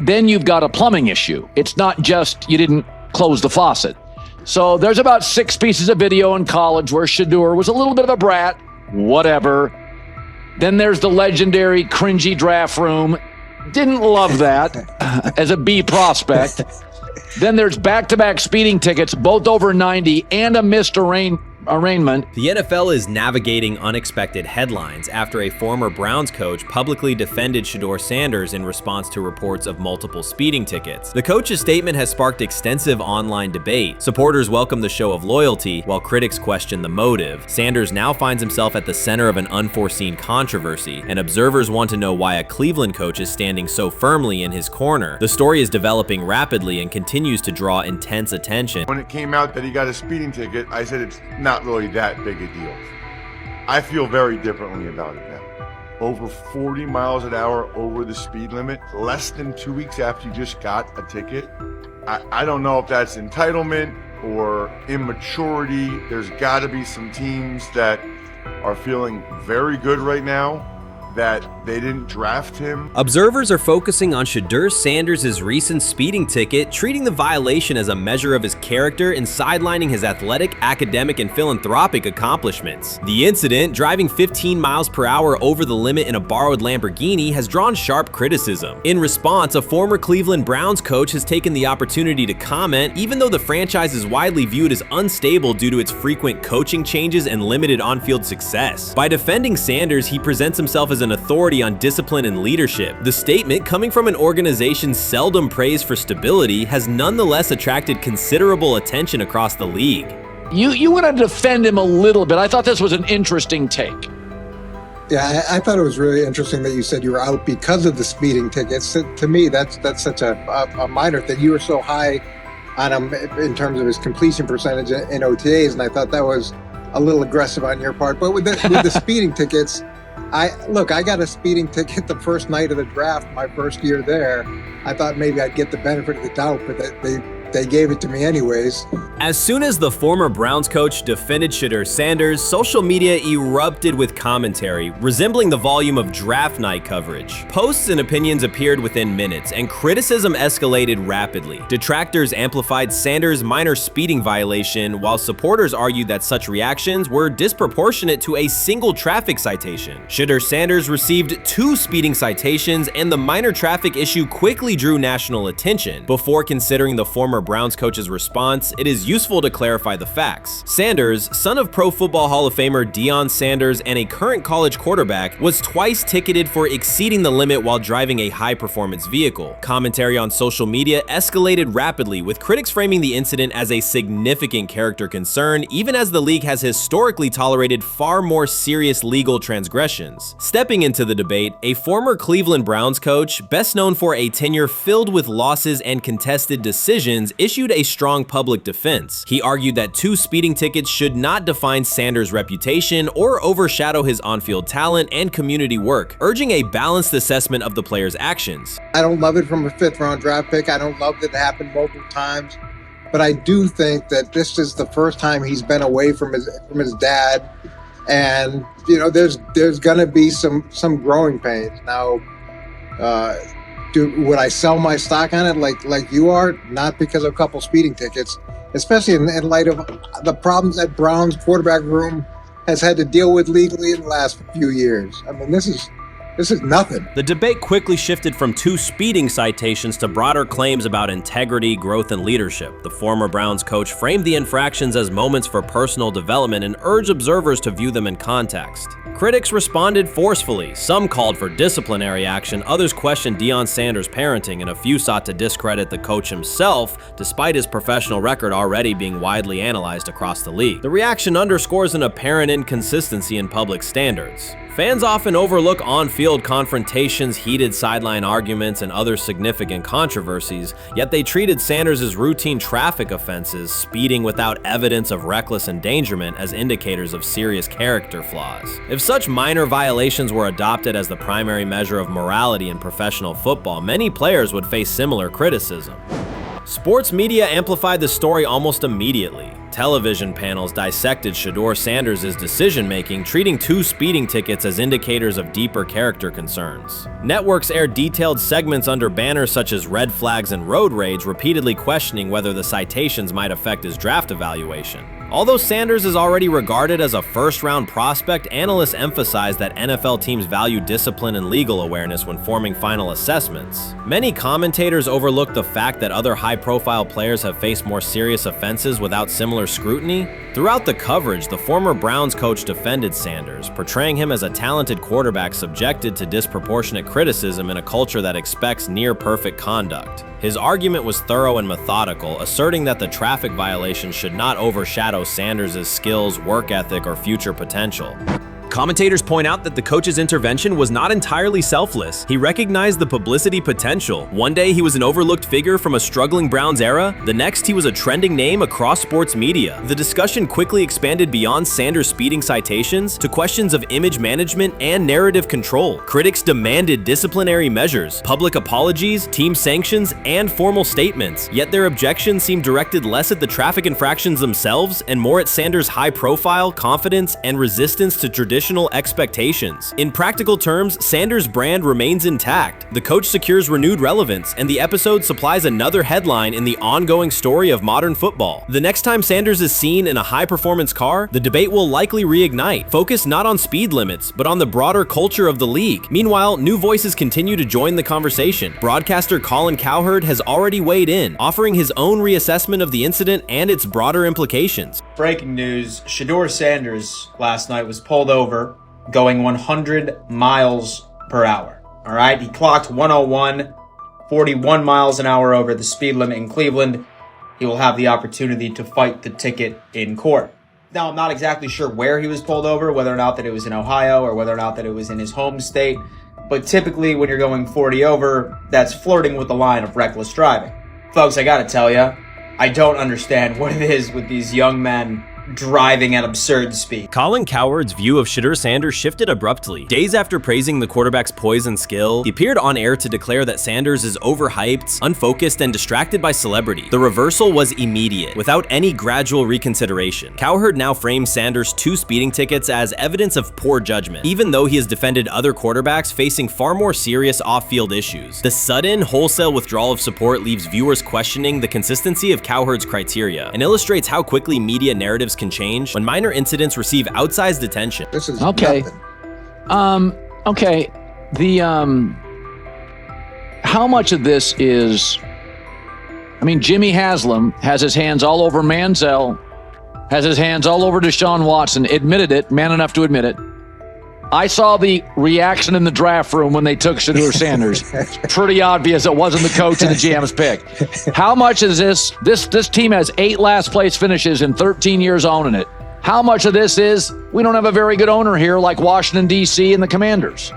then you've got a plumbing issue. It's not just you didn't close the faucet. So there's about 6 pieces of video in college where Shadure was a little bit of a brat, whatever. Then there's the legendary cringy draft room. Didn't love that as a B prospect. Then there's back-to-back speeding tickets, both over 90, and a missed arraignment. The NFL is navigating unexpected headlines after a former Browns coach publicly defended Shedeur Sanders in response to reports of multiple speeding tickets. The coach's statement has sparked extensive online debate. Supporters welcome the show of loyalty, while critics question the motive. Sanders now finds himself at the center of an unforeseen controversy, and observers want to know why a Cleveland coach is standing so firmly in his corner. The story is developing rapidly and continues to draw intense attention. When it came out that he got a speeding ticket, I said it's not really that big a deal. I feel very differently about it now. Over 40 miles an hour over the speed limit, less than 2 weeks after you just got a ticket. I don't know if that's entitlement or immaturity. There's got to be some teams that are feeling very good right now that they didn't draft him. Observers are focusing on Shedeur Sanders' recent speeding ticket, treating the violation as a measure of his character and sidelining his athletic, academic, and philanthropic accomplishments. The incident, driving 15 miles per hour over the limit in a borrowed Lamborghini, has drawn sharp criticism. In response, a former Cleveland Browns coach has taken the opportunity to comment, even though the franchise is widely viewed as unstable due to its frequent coaching changes and limited on-field success. By defending Sanders, he presents himself as an authority on discipline and leadership. The statement, coming from an organization seldom praised for stability, has nonetheless attracted considerable attention across the league. You want to defend him a little bit. I thought this was an interesting take. Yeah, I thought it was really interesting that you said you were out because of the speeding tickets. To me, that's such a minor thing. You were so high on him in terms of his completion percentage in OTAs, and I thought that was a little aggressive on your part. But with the speeding tickets, I got a speeding ticket the first night of the draft, my first year there. I thought maybe I'd get the benefit of the doubt, but they gave it to me anyways. As soon as the former Browns coach defended Shedeur Sanders, social media erupted with commentary, resembling the volume of draft night coverage. Posts and opinions appeared within minutes, and criticism escalated rapidly. Detractors amplified Sanders' minor speeding violation, while supporters argued that such reactions were disproportionate to a single traffic citation. Shedeur Sanders received 2 speeding citations, and the minor traffic issue quickly drew national attention. Before considering the former Browns coach's response, it is useful to clarify the facts. Sanders, son of Pro Football Hall of Famer Deion Sanders and a current college quarterback, was twice ticketed for exceeding the limit while driving a high-performance vehicle. Commentary on social media escalated rapidly, with critics framing the incident as a significant character concern, even as the league has historically tolerated far more serious legal transgressions. Stepping into the debate, a former Cleveland Browns coach, best known for a tenure filled with losses and contested decisions, issued a strong public defense. sense. He argued that 2 speeding tickets should not define Sanders' reputation or overshadow his on-field talent and community work, urging a balanced assessment of the player's actions. I don't love it from a 5th-round draft pick. I don't love that it happened multiple times. But I do think that this is the first time he's been away from his dad. And, you know, there's going to be some growing pains. Now, would I sell my stock on it like you are? Not because of a couple speeding tickets, especially in light of the problems that Brown's quarterback room has had to deal with legally in the last few years. I mean, this is nothing. The debate quickly shifted from 2 speeding citations to broader claims about integrity, growth, and leadership. The former Browns coach framed the infractions as moments for personal development and urged observers to view them in context. Critics responded forcefully. Some called for disciplinary action, others questioned Deion Sanders' parenting, and a few sought to discredit the coach himself, despite his professional record already being widely analyzed across the league. The reaction underscores an apparent inconsistency in public standards. Fans often overlook on-field confrontations, heated sideline arguments, and other significant controversies, yet they treated Sanders' as routine traffic offenses, speeding without evidence of reckless endangerment, as indicators of serious character flaws. If such minor violations were adopted as the primary measure of morality in professional football, many players would face similar criticism. Sports media amplified the story almost immediately. Television panels dissected Shedeur Sanders' decision-making, treating 2 speeding tickets as indicators of deeper character concerns. Networks aired detailed segments under banners such as red flags and road rage, repeatedly questioning whether the citations might affect his draft evaluation. Although Sanders is already regarded as a first-round prospect, analysts emphasize that NFL teams value discipline and legal awareness when forming final assessments. Many commentators overlook the fact that other high-profile players have faced more serious offenses without similar scrutiny. Throughout the coverage, the former Browns coach defended Sanders, portraying him as a talented quarterback subjected to disproportionate criticism in a culture that expects near-perfect conduct. His argument was thorough and methodical, asserting that the traffic violation should not overshadow Sanders' skills, work ethic, or future potential. Commentators point out that the coach's intervention was not entirely selfless. He recognized the publicity potential. One day he was an overlooked figure from a struggling Browns era, the next he was a trending name across sports media. The discussion quickly expanded beyond Sanders' speeding citations to questions of image management and narrative control. Critics demanded disciplinary measures, public apologies, team sanctions, and formal statements, yet their objections seemed directed less at the traffic infractions themselves and more at Sanders' high profile, confidence, and resistance to traditional expectations. In practical terms, Sanders' brand remains intact. The coach secures renewed relevance, and the episode supplies another headline in the ongoing story of modern football. The next time Sanders is seen in a high-performance car, the debate will likely reignite, focused not on speed limits, but on the broader culture of the league. Meanwhile, new voices continue to join the conversation. Broadcaster Colin Cowherd has already weighed in, offering his own reassessment of the incident and its broader implications. Breaking news, Shedeur Sanders last night was pulled over going 100 miles per hour. All right, he clocked 101, 41 miles an hour over the speed limit in Cleveland. He will have the opportunity to fight the ticket in court. Now, I'm not exactly sure where he was pulled over, whether or not that it was in Ohio or whether or not that it was in his home state. But typically when you're going 40 over, that's flirting with the line of reckless driving. Folks, I gotta tell you, I don't understand what it is with these young men driving at absurd speed. Colin Cowherd's view of Shedeur Sanders shifted abruptly. Days after praising the quarterback's poise and skill, he appeared on air to declare that Sanders is overhyped, unfocused, and distracted by celebrity. The reversal was immediate, without any gradual reconsideration. Cowherd now frames Sanders' 2 speeding tickets as evidence of poor judgment, even though he has defended other quarterbacks facing far more serious off-field issues. The sudden, wholesale withdrawal of support leaves viewers questioning the consistency of Cowherd's criteria and illustrates how quickly media narratives can change when minor incidents receive outsized attention. This is okay. nothing. Okay. How much of this is, I mean, Jimmy Hasslam has his hands all over Manzel, has his hands all over Deshaun Watson, admitted it, man enough to admit it. I saw the reaction in the draft room when they took Shedeur Sanders. Pretty obvious it wasn't the coach and the GM's pick. How much is this team has 8 last place finishes in 13 years owning it. How much of this is we don't have a very good owner here like Washington, D.C. and the Commanders?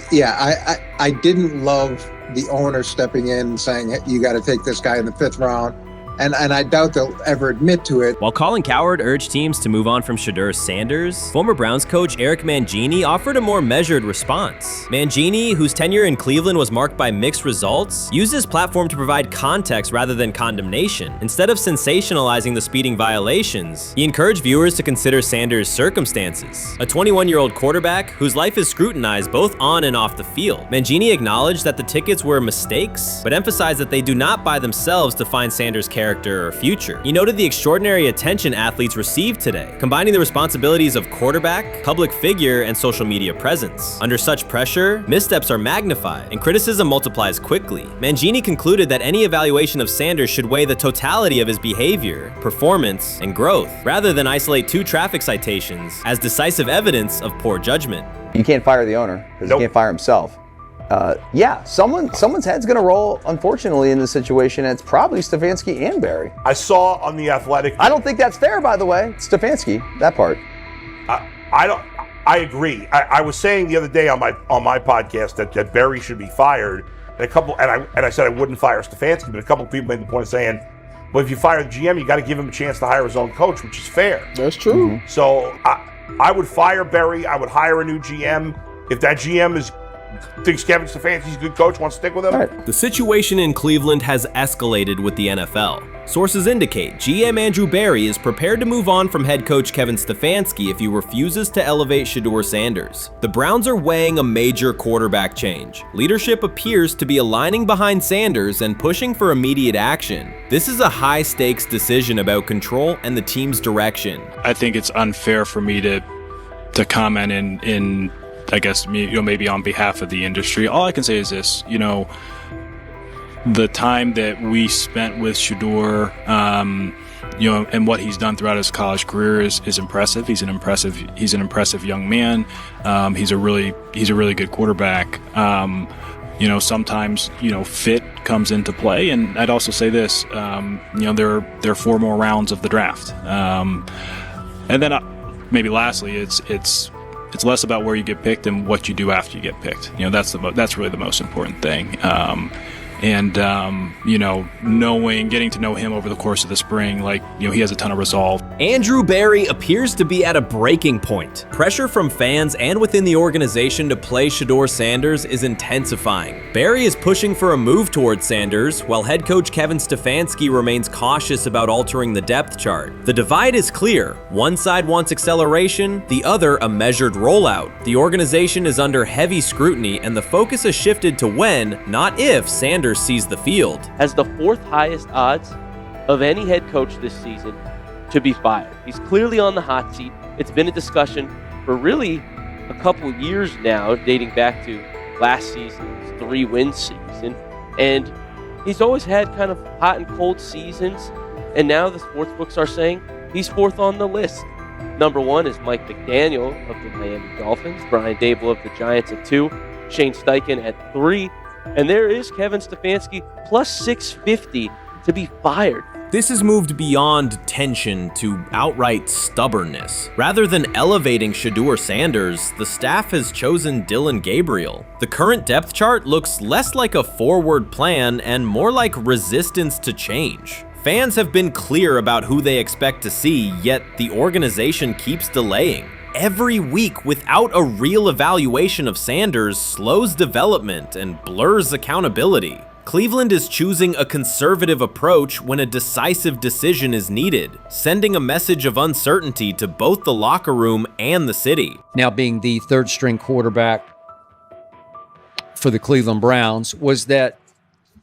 Yeah, I didn't love the owner stepping in and saying, hey, you got to take this guy in the 5th round. and I doubt they'll ever admit to it. While Colin Cowherd urged teams to move on from Shedeur Sanders, former Browns coach Eric Mangini offered a more measured response. Mangini, whose tenure in Cleveland was marked by mixed results, used his platform to provide context rather than condemnation. Instead of sensationalizing the speeding violations, he encouraged viewers to consider Sanders' circumstances. A 21-year-old quarterback whose life is scrutinized both on and off the field. Mangini acknowledged that the tickets were mistakes, but emphasized that they do not by themselves define Sanders' character or future. He noted the extraordinary attention athletes received today, combining the responsibilities of quarterback, public figure, and social media presence. Under such pressure, missteps are magnified, and criticism multiplies quickly. Mangini concluded that any evaluation of Sanders should weigh the totality of his behavior, performance, and growth, rather than isolate 2 traffic citations as decisive evidence of poor judgment. You can't fire the owner because he can't fire himself. Yeah, someone's head's going to roll, unfortunately, in this situation, and it's probably Stefanski and Barry. I saw on The Athletic. I don't think that's fair, by the way. Stefanski, that part. I agree. I was saying the other day on my podcast that Barry should be fired, and I said I wouldn't fire Stefanski, but a couple of people made the point of saying, well, if you fire the GM, you got to give him a chance to hire his own coach, which is fair. That's true. So I would fire Barry. I would hire a new GM. If that GM thinks Kevin Stefanski's a good coach, wants to stick with him. The situation in Cleveland has escalated with the NFL. Sources indicate GM Andrew Barry is prepared to move on from head coach Kevin Stefanski if he refuses to elevate Shedeur Sanders. The Browns are weighing a major quarterback change. Leadership appears to be aligning behind Sanders and pushing for immediate action. This is a high-stakes decision about control and the team's direction. I think it's unfair for me to comment in I guess, maybe on behalf of the industry. All I can say is this, the time that we spent with Shedeur, and what he's done throughout his college career is impressive. He's an impressive young man. He's a really good quarterback. Sometimes, fit comes into play. And I'd also say this, there are 4 more rounds of the draft. And then maybe lastly, it's less about where you get picked and what you do after you get picked. That's really the most important thing. Getting to know him over the course of the spring, he has a ton of resolve. Andrew Barry appears to be at a breaking point. Pressure from fans and within the organization to play Shedeur Sanders is intensifying. Barry is pushing for a move towards Sanders, while head coach Kevin Stefanski remains cautious about altering the depth chart. The divide is clear. One side wants acceleration, the other a measured rollout. The organization is under heavy scrutiny, and the focus has shifted to when, not if, Sanders sees the field. Has the 4th highest odds of any head coach this season to be fired. He's clearly on the hot seat. It's been a discussion for really a couple years now, dating back to last season's 3-win season. And he's always had kind of hot and cold seasons. And now the sports books are saying he's 4th on the list. Number 1 is Mike McDaniel of the Miami Dolphins, Brian Dable of the Giants at 2, Shane Steichen at 3, and there is Kevin Stefanski plus 650 to be fired. This has moved beyond tension to outright stubbornness. Rather than elevating Shedeur Sanders, the staff has chosen Dillon Gabriel. The current depth chart looks less like a forward plan and more like resistance to change. Fans have been clear about who they expect to see, yet the organization keeps delaying. Every week without a real evaluation of Sanders slows development and blurs accountability. Cleveland is choosing a conservative approach when a decisive decision is needed, sending a message of uncertainty to both the locker room and the city. Now being the 3rd string quarterback for the Cleveland Browns, was that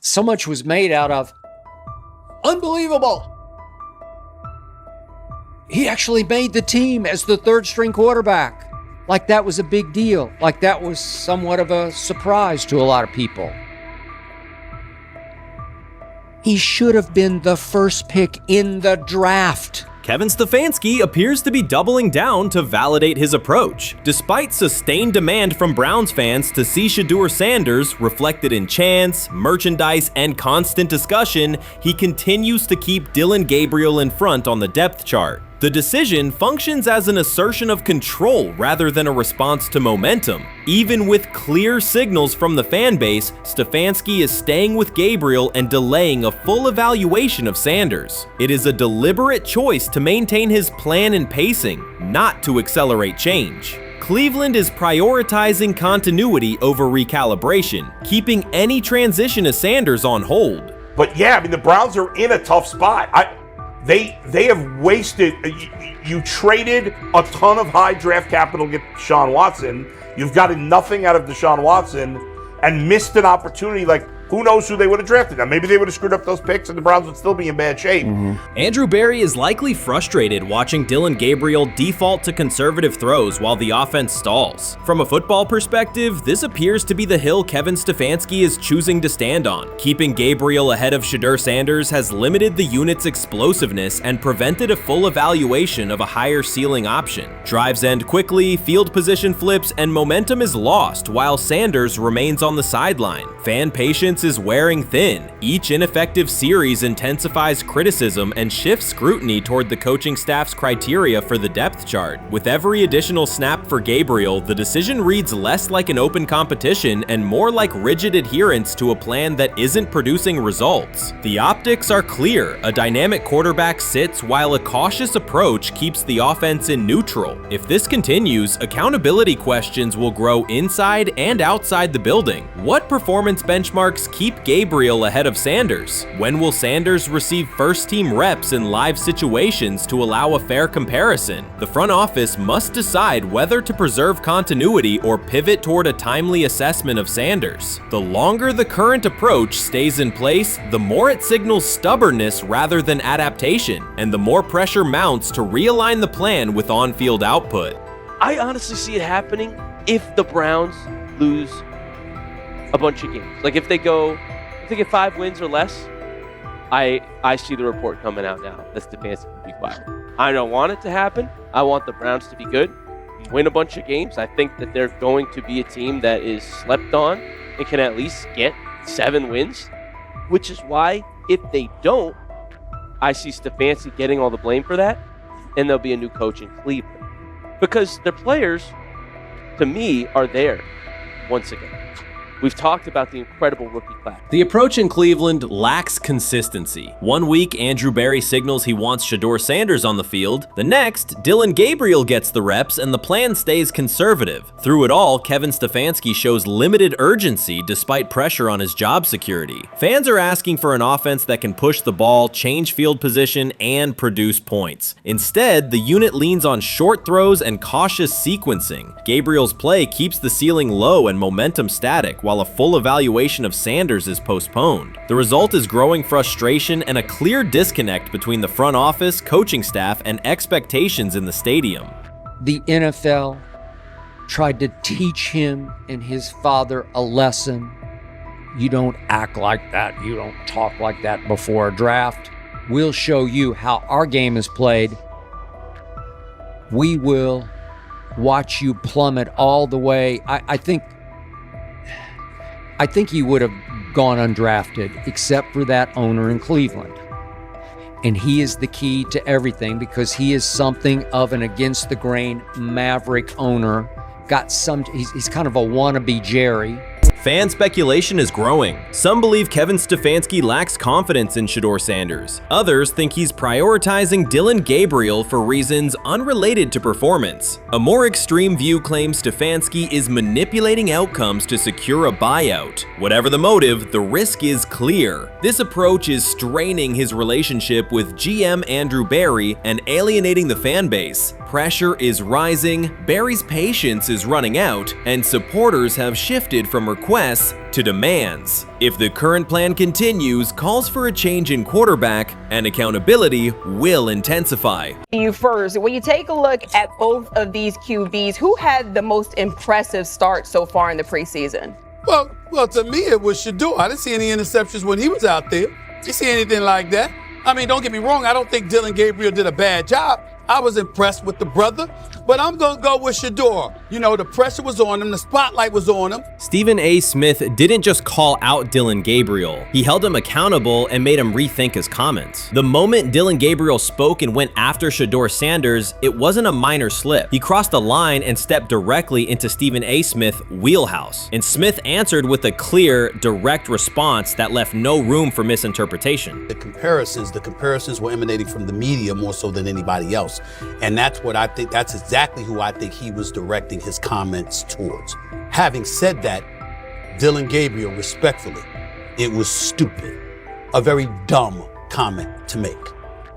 so much was made out of unbelievable. He actually made the team as the 3rd string quarterback. Like that was a big deal. Like that was somewhat of a surprise to a lot of people. He should have been the 1st pick in the draft. Kevin Stefanski appears to be doubling down to validate his approach. Despite sustained demand from Browns fans to see Shedeur Sanders reflected in chants, merchandise, and constant discussion, he continues to keep Dillon Gabriel in front on the depth chart. The decision functions as an assertion of control rather than a response to momentum. Even with clear signals from the fan base, Stefanski is staying with Gabriel and delaying a full evaluation of Sanders. It is a deliberate choice to maintain his plan and pacing, not to accelerate change. Cleveland is prioritizing continuity over recalibration, keeping any transition to Sanders on hold. But yeah, I mean, the Browns are in a tough spot. They have wasted. You traded a ton of high draft capital to get Deshaun Watson. You've gotten nothing out of Deshaun Watson and missed an opportunity. Like, who knows who they would have drafted? Now, maybe they would have screwed up those picks and the Browns would still be in bad shape. Andrew Berry is likely frustrated watching Dillon Gabriel default to conservative throws while the offense stalls. From a football perspective, this appears to be the hill Kevin Stefanski is choosing to stand on. Keeping Gabriel ahead of Shedeur Sanders has limited the unit's explosiveness and prevented a full evaluation of a higher ceiling option. Drives end quickly, field position flips, and momentum is lost while Sanders remains on the sideline. Fan patience is wearing thin. Each ineffective series intensifies criticism and shifts scrutiny toward the coaching staff's criteria for the depth chart. With every additional snap for Gabriel, the decision reads less like an open competition and more like rigid adherence to a plan that isn't producing results. The optics are clear. A dynamic quarterback sits while a cautious approach keeps the offense in neutral. If this continues, accountability questions will grow inside and outside the building. What performance benchmarks keep Gabriel ahead of Sanders? When will Sanders receive first-team reps in live situations to allow a fair comparison? The front office must decide whether to preserve continuity or pivot toward a timely assessment of Sanders. The longer the current approach stays in place, the more it signals stubbornness rather than adaptation, and the more pressure mounts to realign the plan with on-field output. I honestly see it happening if the Browns lose a bunch of games. Like if they get 5 wins or less, I see the report coming out now that Stefanski will be fired. I don't want it to happen. I want the Browns to be good, win a bunch of games. I think that they're going to be a team that is slept on and can at least get 7 wins, which is why if they don't, I see Stefanski getting all the blame for that, and there'll be a new coach in Cleveland. Because their players, to me, are there once again. We've talked about the incredible rookie class. The approach in Cleveland lacks consistency. One week, Andrew Berry signals he wants Shedeur Sanders on the field. The next, Dillon Gabriel gets the reps and the plan stays conservative. Through it all, Kevin Stefanski shows limited urgency despite pressure on his job security. Fans are asking for an offense that can push the ball, change field position, and produce points. Instead, the unit leans on short throws and cautious sequencing. Gabriel's play keeps the ceiling low and momentum static, while a full evaluation of Sanders is postponed. The result is growing frustration and a clear disconnect between the front office, coaching staff, and expectations in the stadium. The NFL tried to teach him and his father a lesson. You don't act like that. You don't talk like that before a draft. We'll show you how our game is played. We will watch you plummet all the way. I think he would have gone undrafted except for that owner in Cleveland. And he is the key to everything because he is something of an against the grain maverick owner. He's kind of a wannabe Jerry. Fan speculation is growing. Some believe Kevin Stefanski lacks confidence in Shedeur Sanders. Others think he's prioritizing Dillon Gabriel for reasons unrelated to performance. A more extreme view claims Stefanski is manipulating outcomes to secure a buyout. Whatever the motive, the risk is clear. This approach is straining his relationship with GM Andrew Berry and alienating the fan base. Pressure is rising, Berry's patience is running out, and supporters have shifted from requests to demands. If the current plan continues, calls for a change in quarterback and accountability will intensify. You first, when you take a look at both of these QBs, who had the most impressive start so far in the preseason? Well, to me, it was Shadure. I didn't see any interceptions when he was out there. You see anything like that? I mean, don't get me wrong. I don't think Dillon Gabriel did a bad job. I was impressed with the brother. but I'm going to go with Shadure. You know, the pressure was on him. The spotlight was on him. Stephen A. Smith didn't just call out Dillon Gabriel. He held him accountable and made him rethink his comments. The moment Dillon Gabriel spoke and went after Shedeur Sanders, it wasn't a minor slip. He crossed the line and stepped directly into Stephen A. Smith's wheelhouse. And Smith answered with a clear, direct response that left no room for misinterpretation. The comparisons were emanating from the media more so than anybody else. And that's what I think, that's exactly who I think he was directing his comments towards. Having said that, Dillon Gabriel, respectfully, it was stupid. A very dumb comment to make.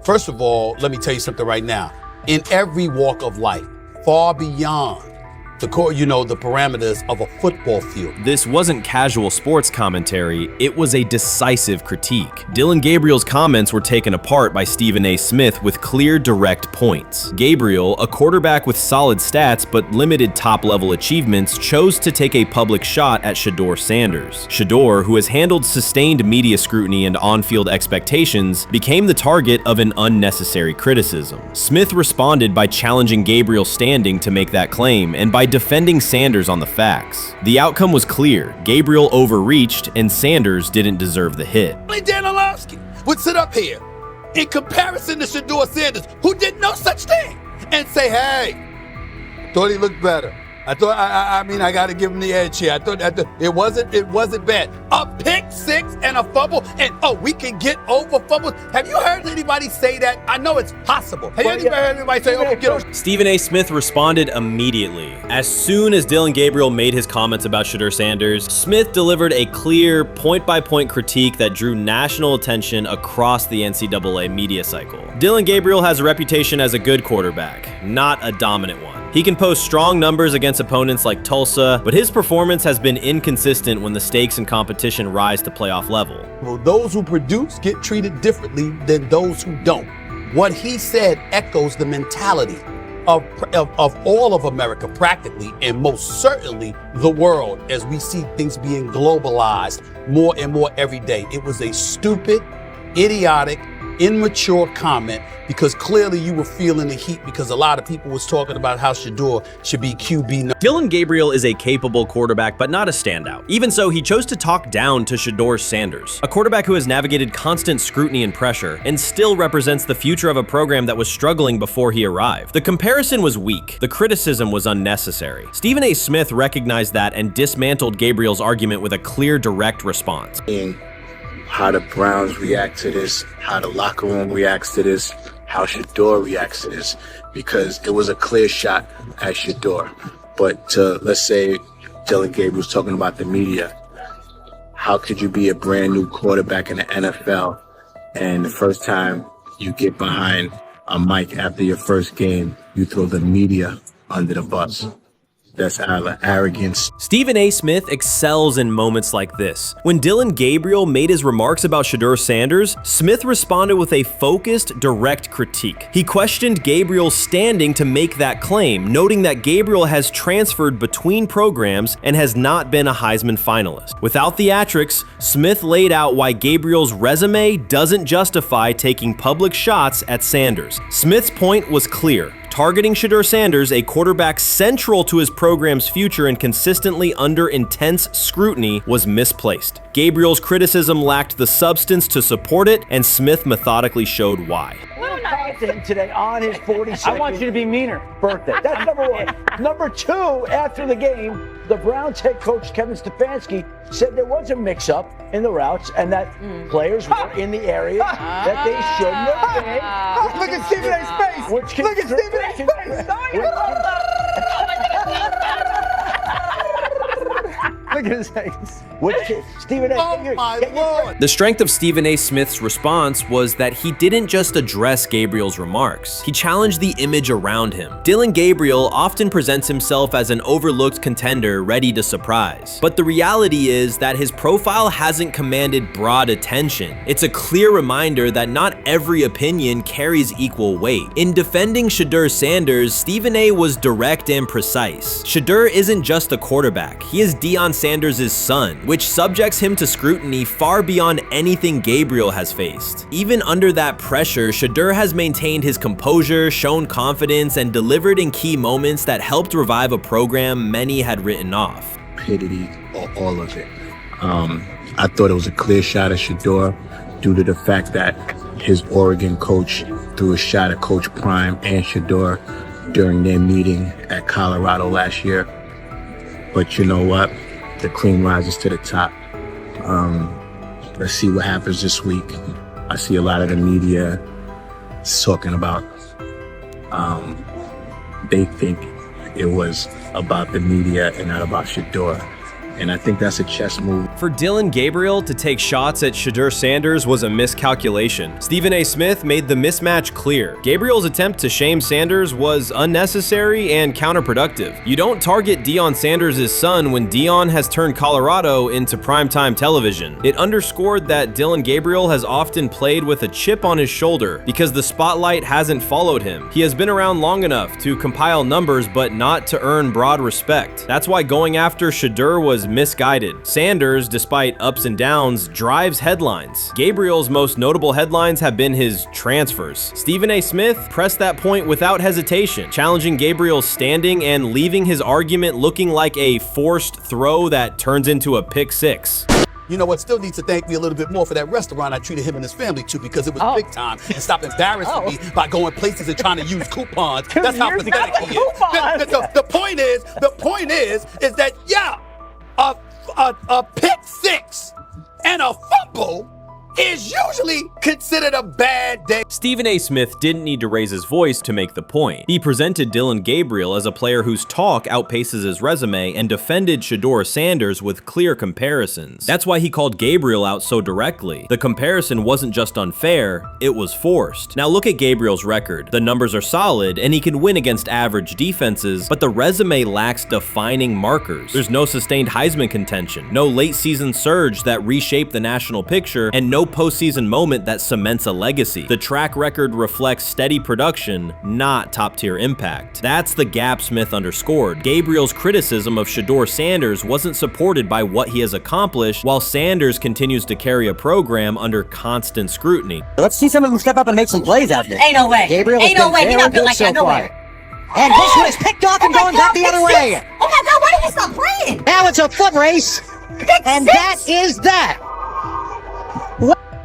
First of all, let me tell you something right now. In every walk of life, far beyond the parameters of a football field. This wasn't casual sports commentary, it was a decisive critique. Dillon Gabriel's comments were taken apart by Stephen A. Smith with clear, direct points. Gabriel, a quarterback with solid stats but limited top-level achievements, chose to take a public shot at Shedeur Sanders. Shedeur, who has handled sustained media scrutiny and on-field expectations, became the target of an unnecessary criticism. Smith responded by challenging Gabriel's standing to make that claim, and by defending Sanders on the facts. The outcome was clear. Gabriel overreached, and Sanders didn't deserve the hit. Dan Orlovsky would sit up here in comparison to Shedeur Sanders, who did no such thing, and say, hey, thought he looked better. I got to give him the edge here. I thought it wasn't bad. A pick six and a fumble, and we can get over fumbles. Have you heard anybody say that? I know it's possible. Have you ever heard anybody say, get over? Stephen A. Smith responded immediately. As soon as Dillon Gabriel made his comments about Shedeur Sanders, Smith delivered a clear, point-by-point critique that drew national attention across the NCAA media cycle. Dillon Gabriel has a reputation as a good quarterback, not a dominant one. He can post strong numbers against opponents like Tulsa, but his performance has been inconsistent when the stakes and competition rise to playoff level. Well, those who produce get treated differently than those who don't. What he said echoes the mentality of all of America practically, and most certainly the world, as we see things being globalized more and more every day. It was a stupid, idiotic, immature comment, because clearly you were feeling the heat because a lot of people was talking about how Shedeur should be QB. Dillon Gabriel is a capable quarterback, but not a standout. Even so, he chose to talk down to Shedeur Sanders, a quarterback who has navigated constant scrutiny and pressure and still represents the future of a program that was struggling before he arrived. The comparison was weak. The criticism was unnecessary. Stephen A. Smith recognized that and dismantled Gabriel's argument with a clear, direct response. How the Browns react to this, how the locker room reacts to this, how Shedeur reacts to this, because it was a clear shot at Shedeur. But let's say Dillon Gabriel's talking about the media. How could you be a brand new quarterback in the NFL and the first time you get behind a mic after your first game, you throw the media under the bus? That's arrogance. Stephen A. Smith excels in moments like this. When Dillon Gabriel made his remarks about Shedeur Sanders, Smith responded with a focused, direct critique. He questioned Gabriel's standing to make that claim, noting that Gabriel has transferred between programs and has not been a Heisman finalist. Without theatrics, Smith laid out why Gabriel's resume doesn't justify taking public shots at Sanders. Smith's point was clear. Targeting Shedeur Sanders, a quarterback central to his program's future and consistently under intense scrutiny, was misplaced. Gabriel's criticism lacked the substance to support it, and Smith methodically showed why. To him today on his 42nd. I want you to be meaner. Birthday. That's number one. Number two, after the game, the Browns head coach Kevin Stefanski said there was a mix-up in the routes and that players were in the area that they shouldn't have been. Look at Stephen A's face. Look at Stephen A's face. Look at his face. Stephen A. The strength of Stephen A. Smith's response was that he didn't just address Gabriel's remarks. He challenged the image around him. Dillon Gabriel often presents himself as an overlooked contender ready to surprise. But the reality is that his profile hasn't commanded broad attention. It's a clear reminder that not every opinion carries equal weight. In defending Shedeur Sanders, Stephen A. was direct and precise. Shedeur isn't just a quarterback. He is Deion Sanders' son, which subjects him to scrutiny far beyond anything Gabriel has faced. Even under that pressure, Shadure has maintained his composure, shown confidence, and delivered in key moments that helped revive a program many had written off. Rapidity, all of it. I thought it was a clear shot at Shadure due to the fact that his Oregon coach threw a shot at Coach Prime and Shadure during their meeting at Colorado last year. But you know what? The cream rises to the top. Let's see what happens this week. I see a lot of the media talking about they think it was about the media and not about Shadure. And I think that's a chess move. For Dillon Gabriel to take shots at Shedeur Sanders was a miscalculation. Stephen A. Smith made the mismatch clear. Gabriel's attempt to shame Sanders was unnecessary and counterproductive. You don't target Deion Sanders' son when Deion has turned Colorado into primetime television. It underscored that Dillon Gabriel has often played with a chip on his shoulder because the spotlight hasn't followed him. He has been around long enough to compile numbers but not to earn broad respect. That's why going after Shedeur was misguided. Sanders, despite ups and downs, drives headlines. Gabriel's most notable headlines have been his transfers. Stephen A. Smith pressed that point without hesitation, challenging Gabriel's standing and leaving his argument looking like a forced throw that turns into a pick six. You know what? Still needs to thank me a little bit more for that restaurant I treated him and his family to, because it was big time, and stop embarrassing me by going places and trying to use coupons. That's how pathetic he is. The point is that a pick six and a fumble is usually considered a bad day. Stephen A. Smith didn't need to raise his voice to make the point. He presented Dillon Gabriel as a player whose talk outpaces his resume and defended Shedeur Sanders with clear comparisons. That's why he called Gabriel out so directly. The comparison wasn't just unfair, it was forced. Now look at Gabriel's record. The numbers are solid and he can win against average defenses, but the resume lacks defining markers. There's no sustained Heisman contention, no late season surge that reshaped the national picture, and no postseason moment that cements a legacy. The track record reflects steady production, not top-tier impact. That's the gap Smith underscored. Gabriel's criticism of Shedeur Sanders wasn't supported by what he has accomplished, while Sanders continues to carry a program under constant scrutiny. Let's see someone who step up and make some plays out there. Ain't no way. Gabriel Ain't no way. He not built like that. No way. And this one is picked off and going back the other way. Oh my God, why did he stop playing? Now it's a foot race. And that is that.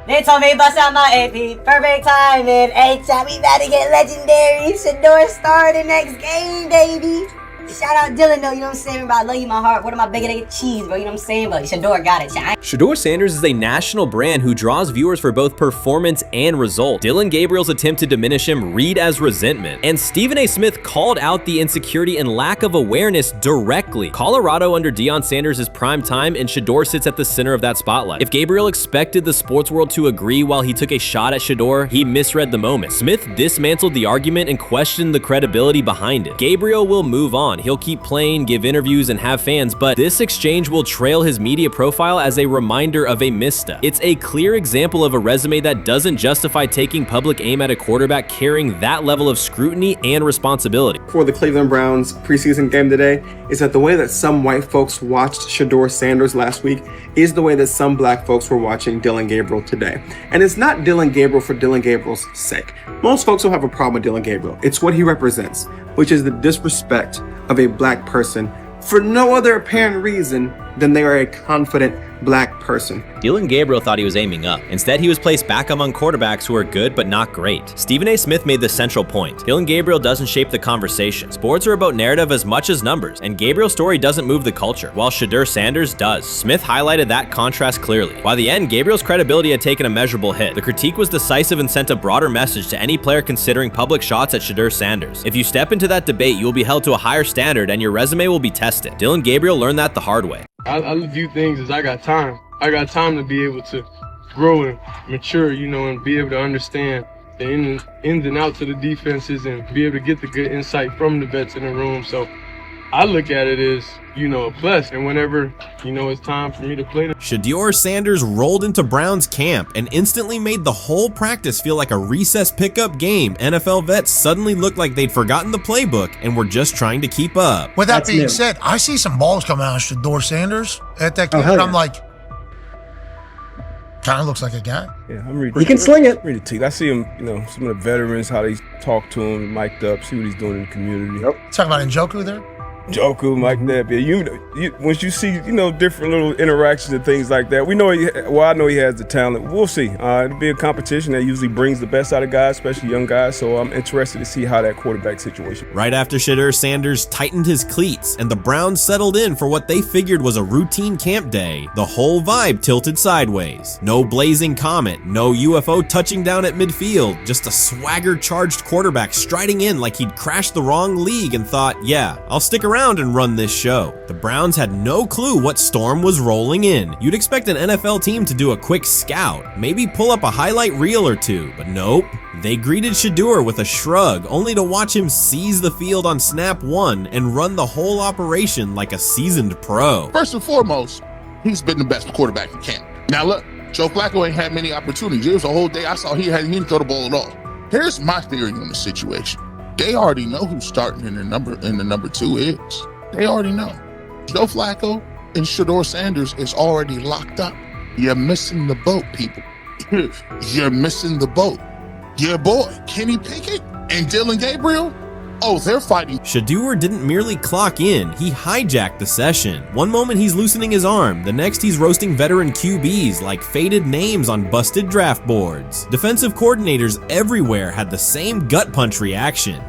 They told me bust out my AP, perfect timing. H-shot, we about to get legendary. Shedeur star the next game, baby. Shout out Dillon though, you know what I'm saying? Bro, I love you, my heart. What am I bigger than cheese, bro? You know what I'm saying? But Shedeur got it. Shedeur Sanders is a national brand who draws viewers for both performance and result. Dillon Gabriel's attempt to diminish him read as resentment. And Stephen A. Smith called out the insecurity and lack of awareness directly. Colorado under Deion Sanders is prime time, and Shedeur sits at the center of that spotlight. If Gabriel expected the sports world to agree while he took a shot at Shedeur, he misread the moment. Smith dismantled the argument and questioned the credibility behind it. Gabriel will move on. He'll keep playing, give interviews, and have fans, but this exchange will trail his media profile as a reminder of a misstep. It's a clear example of a resume that doesn't justify taking public aim at a quarterback carrying that level of scrutiny and responsibility. For the Cleveland Browns preseason game today is that the way that some white folks watched Shedeur Sanders last week is the way that some black folks were watching Dillon Gabriel today. And it's not Dillon Gabriel for Dillon Gabriel's sake. Most folks don't have a problem with Dillon Gabriel. It's what he represents, which is the disrespect of a black person for no other apparent reason than they are a confident black person. Dillon Gabriel thought he was aiming up. Instead, he was placed back among quarterbacks who are good but not great. Stephen A. Smith made the central point. Dillon Gabriel doesn't shape the conversation. Sports are about narrative as much as numbers, and Gabriel's story doesn't move the culture, while Shedeur Sanders does. Smith highlighted that contrast clearly. By the end, Gabriel's credibility had taken a measurable hit. The critique was decisive and sent a broader message to any player considering public shots at Shedeur Sanders. If you step into that debate, you will be held to a higher standard and your resume will be tested. Dillon Gabriel learned that the hard way. I view things as I got time. I got time to be able to grow and mature, you know, and be able to understand the ins and outs of the defenses and be able to get the good insight from the vets in the room. So I look at it as, a plus. And whenever, it's time for me to play them. Shedeur Sanders rolled into Browns camp and instantly made the whole practice feel like a recess pickup game. NFL vets suddenly looked like they'd forgotten the playbook and were just trying to keep up. With that being said, I see some balls coming out of Shedeur Sanders at that camp, and I'm like, kind of looks like a guy. Yeah, I'm ready. He can sling it. Ready to. I see him, some of the veterans, how they talk to him, mic'd up, see what he's doing in the community. Talking about Njoku there? Njoku, Mike Napier. You once you see, different little interactions and things like that, I know he has the talent. We'll see. It'll be a competition that usually brings the best out of guys, especially young guys. So I'm interested to see how that quarterback situation. Right after Shedeur Sanders tightened his cleats and the Browns settled in for what they figured was a routine camp day, the whole vibe tilted sideways. No blazing comet, no UFO touching down at midfield, just a swagger-charged quarterback striding in like he'd crashed the wrong league and thought, yeah, I'll stick around and run this show. The Browns had no clue what storm was rolling in. You'd expect an NFL team to do a quick scout, maybe pull up a highlight reel or two, but nope. They greeted Shedeur with a shrug, only to watch him seize the field on snap one and run the whole operation like a seasoned pro. First and foremost, he's been the best quarterback in camp. Now look, Joe Flacco ain't had many opportunities. There was a whole day I saw he didn't throw the ball at all. Here's my theory on the situation. They already know who's starting in the number 2 is. They already know. Joe Flacco and Shedeur Sanders is already locked up. You're missing the boat, people. You're missing the boat. Your boy, Kenny Pickett and Dylan Gabriel, they're fighting. Shedeur didn't merely clock in, he hijacked the session. One moment he's loosening his arm, the next he's roasting veteran QBs like faded names on busted draft boards. Defensive coordinators everywhere had the same gut punch reaction.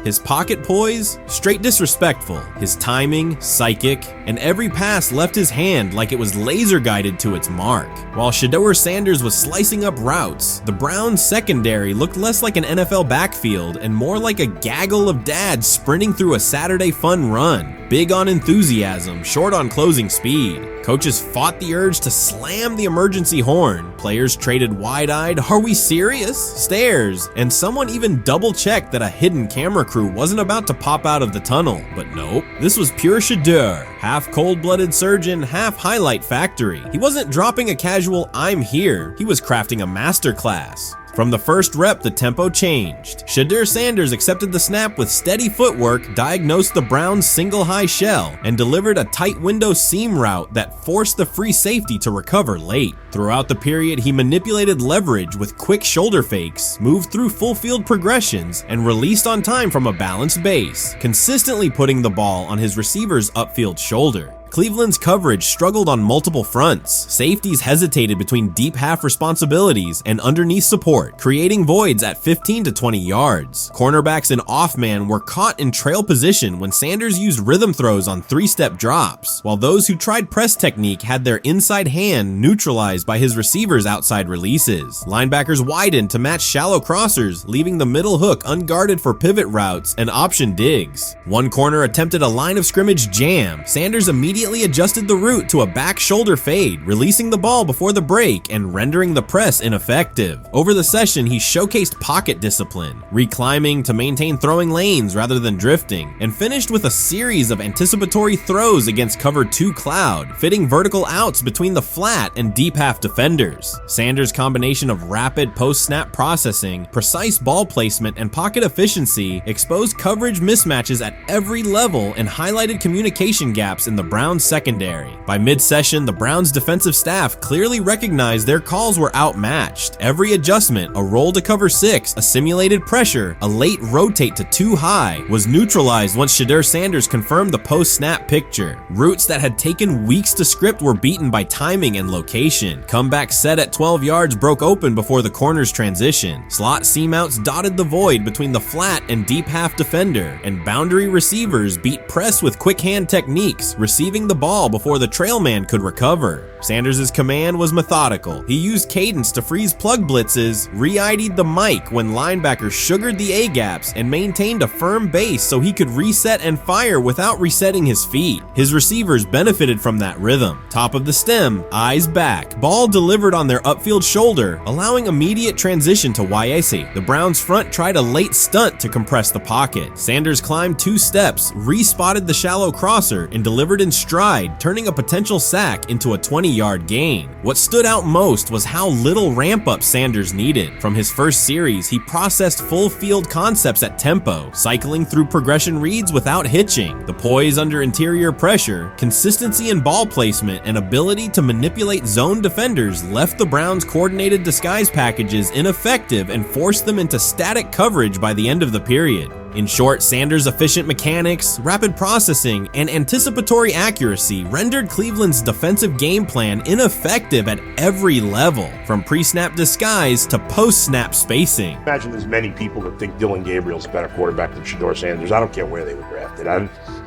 His pocket poise, straight disrespectful. His timing, psychic, and every pass left his hand like it was laser guided to its mark. While Shedeur Sanders was slicing up routes, the Browns secondary looked less like an NFL backfield and more like a gaggle of dads sprinting through a Saturday fun run. Big on enthusiasm, short on closing speed. Coaches fought the urge to slam the emergency horn. Players traded wide-eyed, "Are we serious?" stares, and someone even double-checked that a hidden camera crew wasn't about to pop out of the tunnel. But nope, this was pure Shedeur. Half cold-blooded surgeon, half highlight factory. He wasn't dropping a casual "I'm here," he was crafting a masterclass. From the first rep, the tempo changed. Shedeur Sanders accepted the snap with steady footwork, diagnosed the Browns' single high shell, and delivered a tight window seam route that forced the free safety to recover late. Throughout the period, he manipulated leverage with quick shoulder fakes, moved through full field progressions, and released on time from a balanced base, consistently putting the ball on his receiver's upfield shoulder. Cleveland's coverage struggled on multiple fronts. Safeties hesitated between deep half responsibilities and underneath support, creating voids at 15 to 20 yards. Cornerbacks and off-man were caught in trail position when Sanders used rhythm throws on 3-step drops, while those who tried press technique had their inside hand neutralized by his receivers' outside releases. Linebackers widened to match shallow crossers, leaving the middle hook unguarded for pivot routes and option digs. One corner attempted a line of scrimmage jam. Sanders immediately adjusted the route to a back shoulder fade, releasing the ball before the break and rendering the press ineffective. Over the session, he showcased pocket discipline, reclimbing to maintain throwing lanes rather than drifting, and finished with a series of anticipatory throws against cover 2 cloud, fitting vertical outs between the flat and deep half defenders. Sanders' combination of rapid post-snap processing, precise ball placement, and pocket efficiency exposed coverage mismatches at every level and highlighted communication gaps in the Browns secondary. By mid-session, the Browns defensive staff clearly recognized their calls were outmatched. Every adjustment, a roll to cover 6, a simulated pressure, a late rotate to 2 high, was neutralized once Shedeur Sanders confirmed the post-snap picture. Routes that had taken weeks to script were beaten by timing and location. Comeback set at 12 yards broke open before the corner's transition. Slot seam outs dotted the void between the flat and deep half defender, and boundary receivers beat press with quick hand techniques, receiving retrieving the ball before the trail man could recover. Sanders' command was methodical. He used cadence to freeze plug blitzes, re-ID'd the mic when linebackers sugared the A-gaps, and maintained a firm base so he could reset and fire without resetting his feet. His receivers benefited from that rhythm. Top of the stem, eyes back. Ball delivered on their upfield shoulder, allowing immediate transition to YAC. The Browns front tried a late stunt to compress the pocket. Sanders climbed 2 steps, re-spotted the shallow crosser, and delivered in stride, turning a potential sack into a 20-yard gain. What stood out most was how little ramp-up Sanders needed. From his first series, he processed full field concepts at tempo, cycling through progression reads without hitching. The poise under interior pressure, consistency in ball placement, and ability to manipulate zone defenders left the Browns' coordinated disguise packages ineffective and forced them into static coverage by the end of the period. In short, Sanders' efficient mechanics, rapid processing, and anticipatory accuracy rendered Cleveland's defensive game plan ineffective at every level, from pre-snap disguise to post-snap spacing. Imagine there's many people that think Dylan Gabriel's a better quarterback than Shedeur Sanders. I don't care where they were drafted.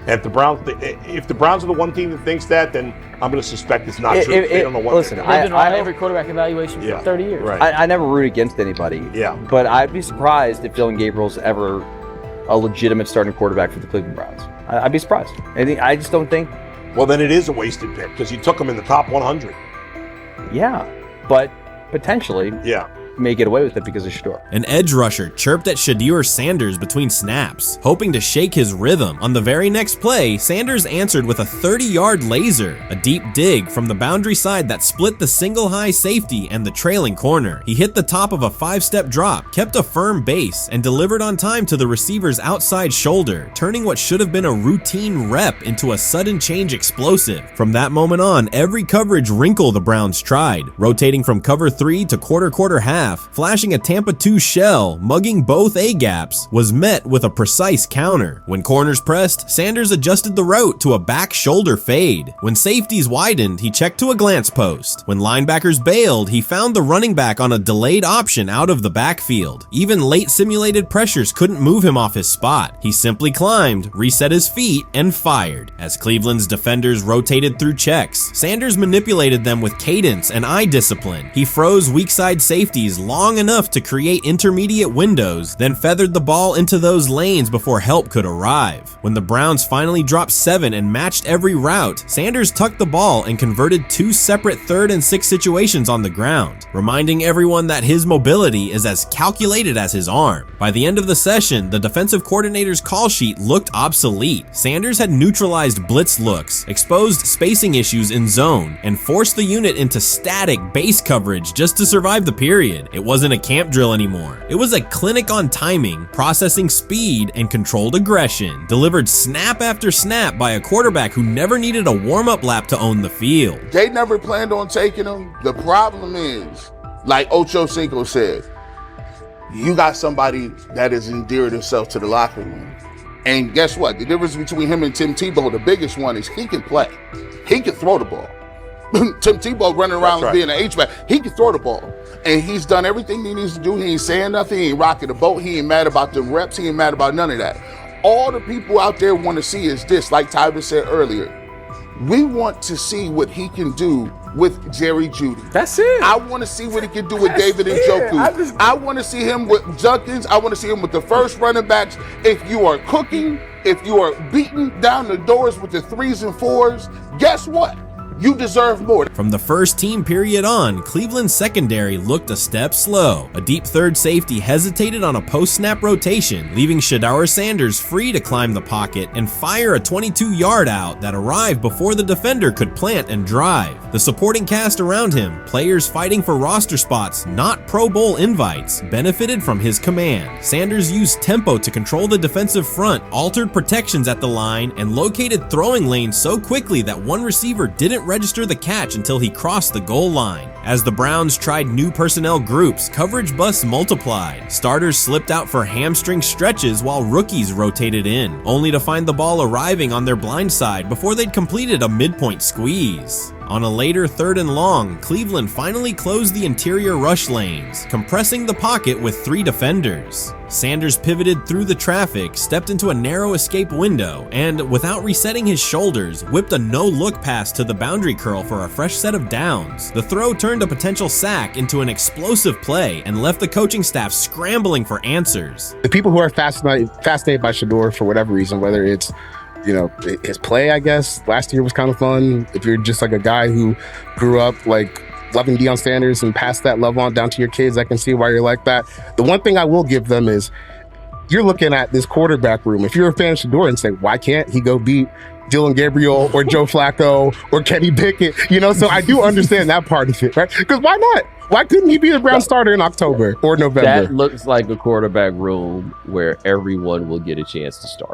If the Browns are the one team that thinks that, then I'm going to suspect it's not true. They don't know what listen, they're I've doing. been on every quarterback evaluation for 30 years. Right. I never root against anybody. Yeah. But I'd be surprised if Dylan Gabriel's ever a legitimate starting quarterback for the Cleveland Browns. I'd be surprised. I just don't think. Well, then it is a wasted pick because you took him in the top 100. Yeah, but potentially. Yeah. May get away with it because of Shadure. An edge rusher chirped at Shedeur Sanders between snaps, hoping to shake his rhythm. On the very next play, Sanders answered with a 30-yard laser, a deep dig from the boundary side that split the single high safety and the trailing corner. He hit the top of a 5-step drop, kept a firm base, and delivered on time to the receiver's outside shoulder, turning what should have been a routine rep into a sudden change explosive. From that moment on, every coverage wrinkle the Browns tried, rotating from cover 3 to quarter half, flashing a Tampa 2 shell, mugging both A-gaps, was met with a precise counter. When corners pressed, Sanders adjusted the route to a back shoulder fade. When safeties widened, he checked to a glance post. When linebackers bailed, he found the running back on a delayed option out of the backfield. Even late simulated pressures couldn't move him off his spot. He simply climbed, reset his feet, and fired. As Cleveland's defenders rotated through checks, Sanders manipulated them with cadence and eye discipline. He froze weak side safeties long enough to create intermediate windows, then feathered the ball into those lanes before help could arrive. When the Browns finally dropped 7 and matched every route, Sanders tucked the ball and converted 2 separate 3rd and 6 situations on the ground, reminding everyone that his mobility is as calculated as his arm. By the end of the session, the defensive coordinator's call sheet looked obsolete. Sanders had neutralized blitz looks, exposed spacing issues in zone, and forced the unit into static base coverage just to survive the period. It wasn't a camp drill anymore. It was a clinic on timing, processing speed, and controlled aggression, delivered snap after snap by a quarterback who never needed a warm-up lap to own the field. They never planned on taking him. The problem is, like Ocho Cinco said, you got somebody that has endeared himself to the locker room. And guess what? The difference between him and Tim Tebow, the biggest one, is he can play. He can throw the ball. Tim Tebow running around being an H-back, he can throw the ball. And he's done everything he needs to do. He ain't saying nothing. He ain't rocking the boat. He ain't mad about the reps. He ain't mad about none of that. All the people out there want to see is this, like Tyler said earlier. We want to see what he can do with Jerry Jeudy. That's it. I want to see what he can do with David Njoku. I want to see him with Junkins. I want to see him with the first running backs. If you are cooking, if you are beating down the doors with the 3s and 4s, guess what? You deserve more. From the first team period on, Cleveland's secondary looked a step slow. A deep third safety hesitated on a post-snap rotation, leaving Shedeur Sanders free to climb the pocket and fire a 22-yard out that arrived before the defender could plant and drive. The supporting cast around him, players fighting for roster spots, not Pro Bowl invites, benefited from his command. Sanders used tempo to control the defensive front, altered protections at the line, and located throwing lanes so quickly that one receiver didn't register the catch until he crossed the goal line. As the Browns tried new personnel groups, coverage busts multiplied. Starters slipped out for hamstring stretches while rookies rotated in, only to find the ball arriving on their blind side before they'd completed a midpoint squeeze. On a later 3rd and long, Cleveland finally closed the interior rush lanes, compressing the pocket with 3 defenders. Sanders pivoted through the traffic, stepped into a narrow escape window, and without resetting his shoulders, whipped a no-look pass to the boundary curl for a fresh set of downs. The throw turned a potential sack into an explosive play and left the coaching staff scrambling for answers. The people who are fascinated by Shadure for whatever reason, whether it's his play, I guess last year was kind of fun. If you're just like a guy who grew up like loving Deion Sanders and passed that love on down to your kids, I can see why you're like that. The one thing I will give them is you're looking at this quarterback room. If you're a fan of Shadure and say, why can't he go beat Dylan Gabriel or Joe Flacco or Kenny Pickett? So I do understand that part of it, right? Because why not? Why couldn't he be a Brown starter in October or November? That looks like a quarterback room where everyone will get a chance to start.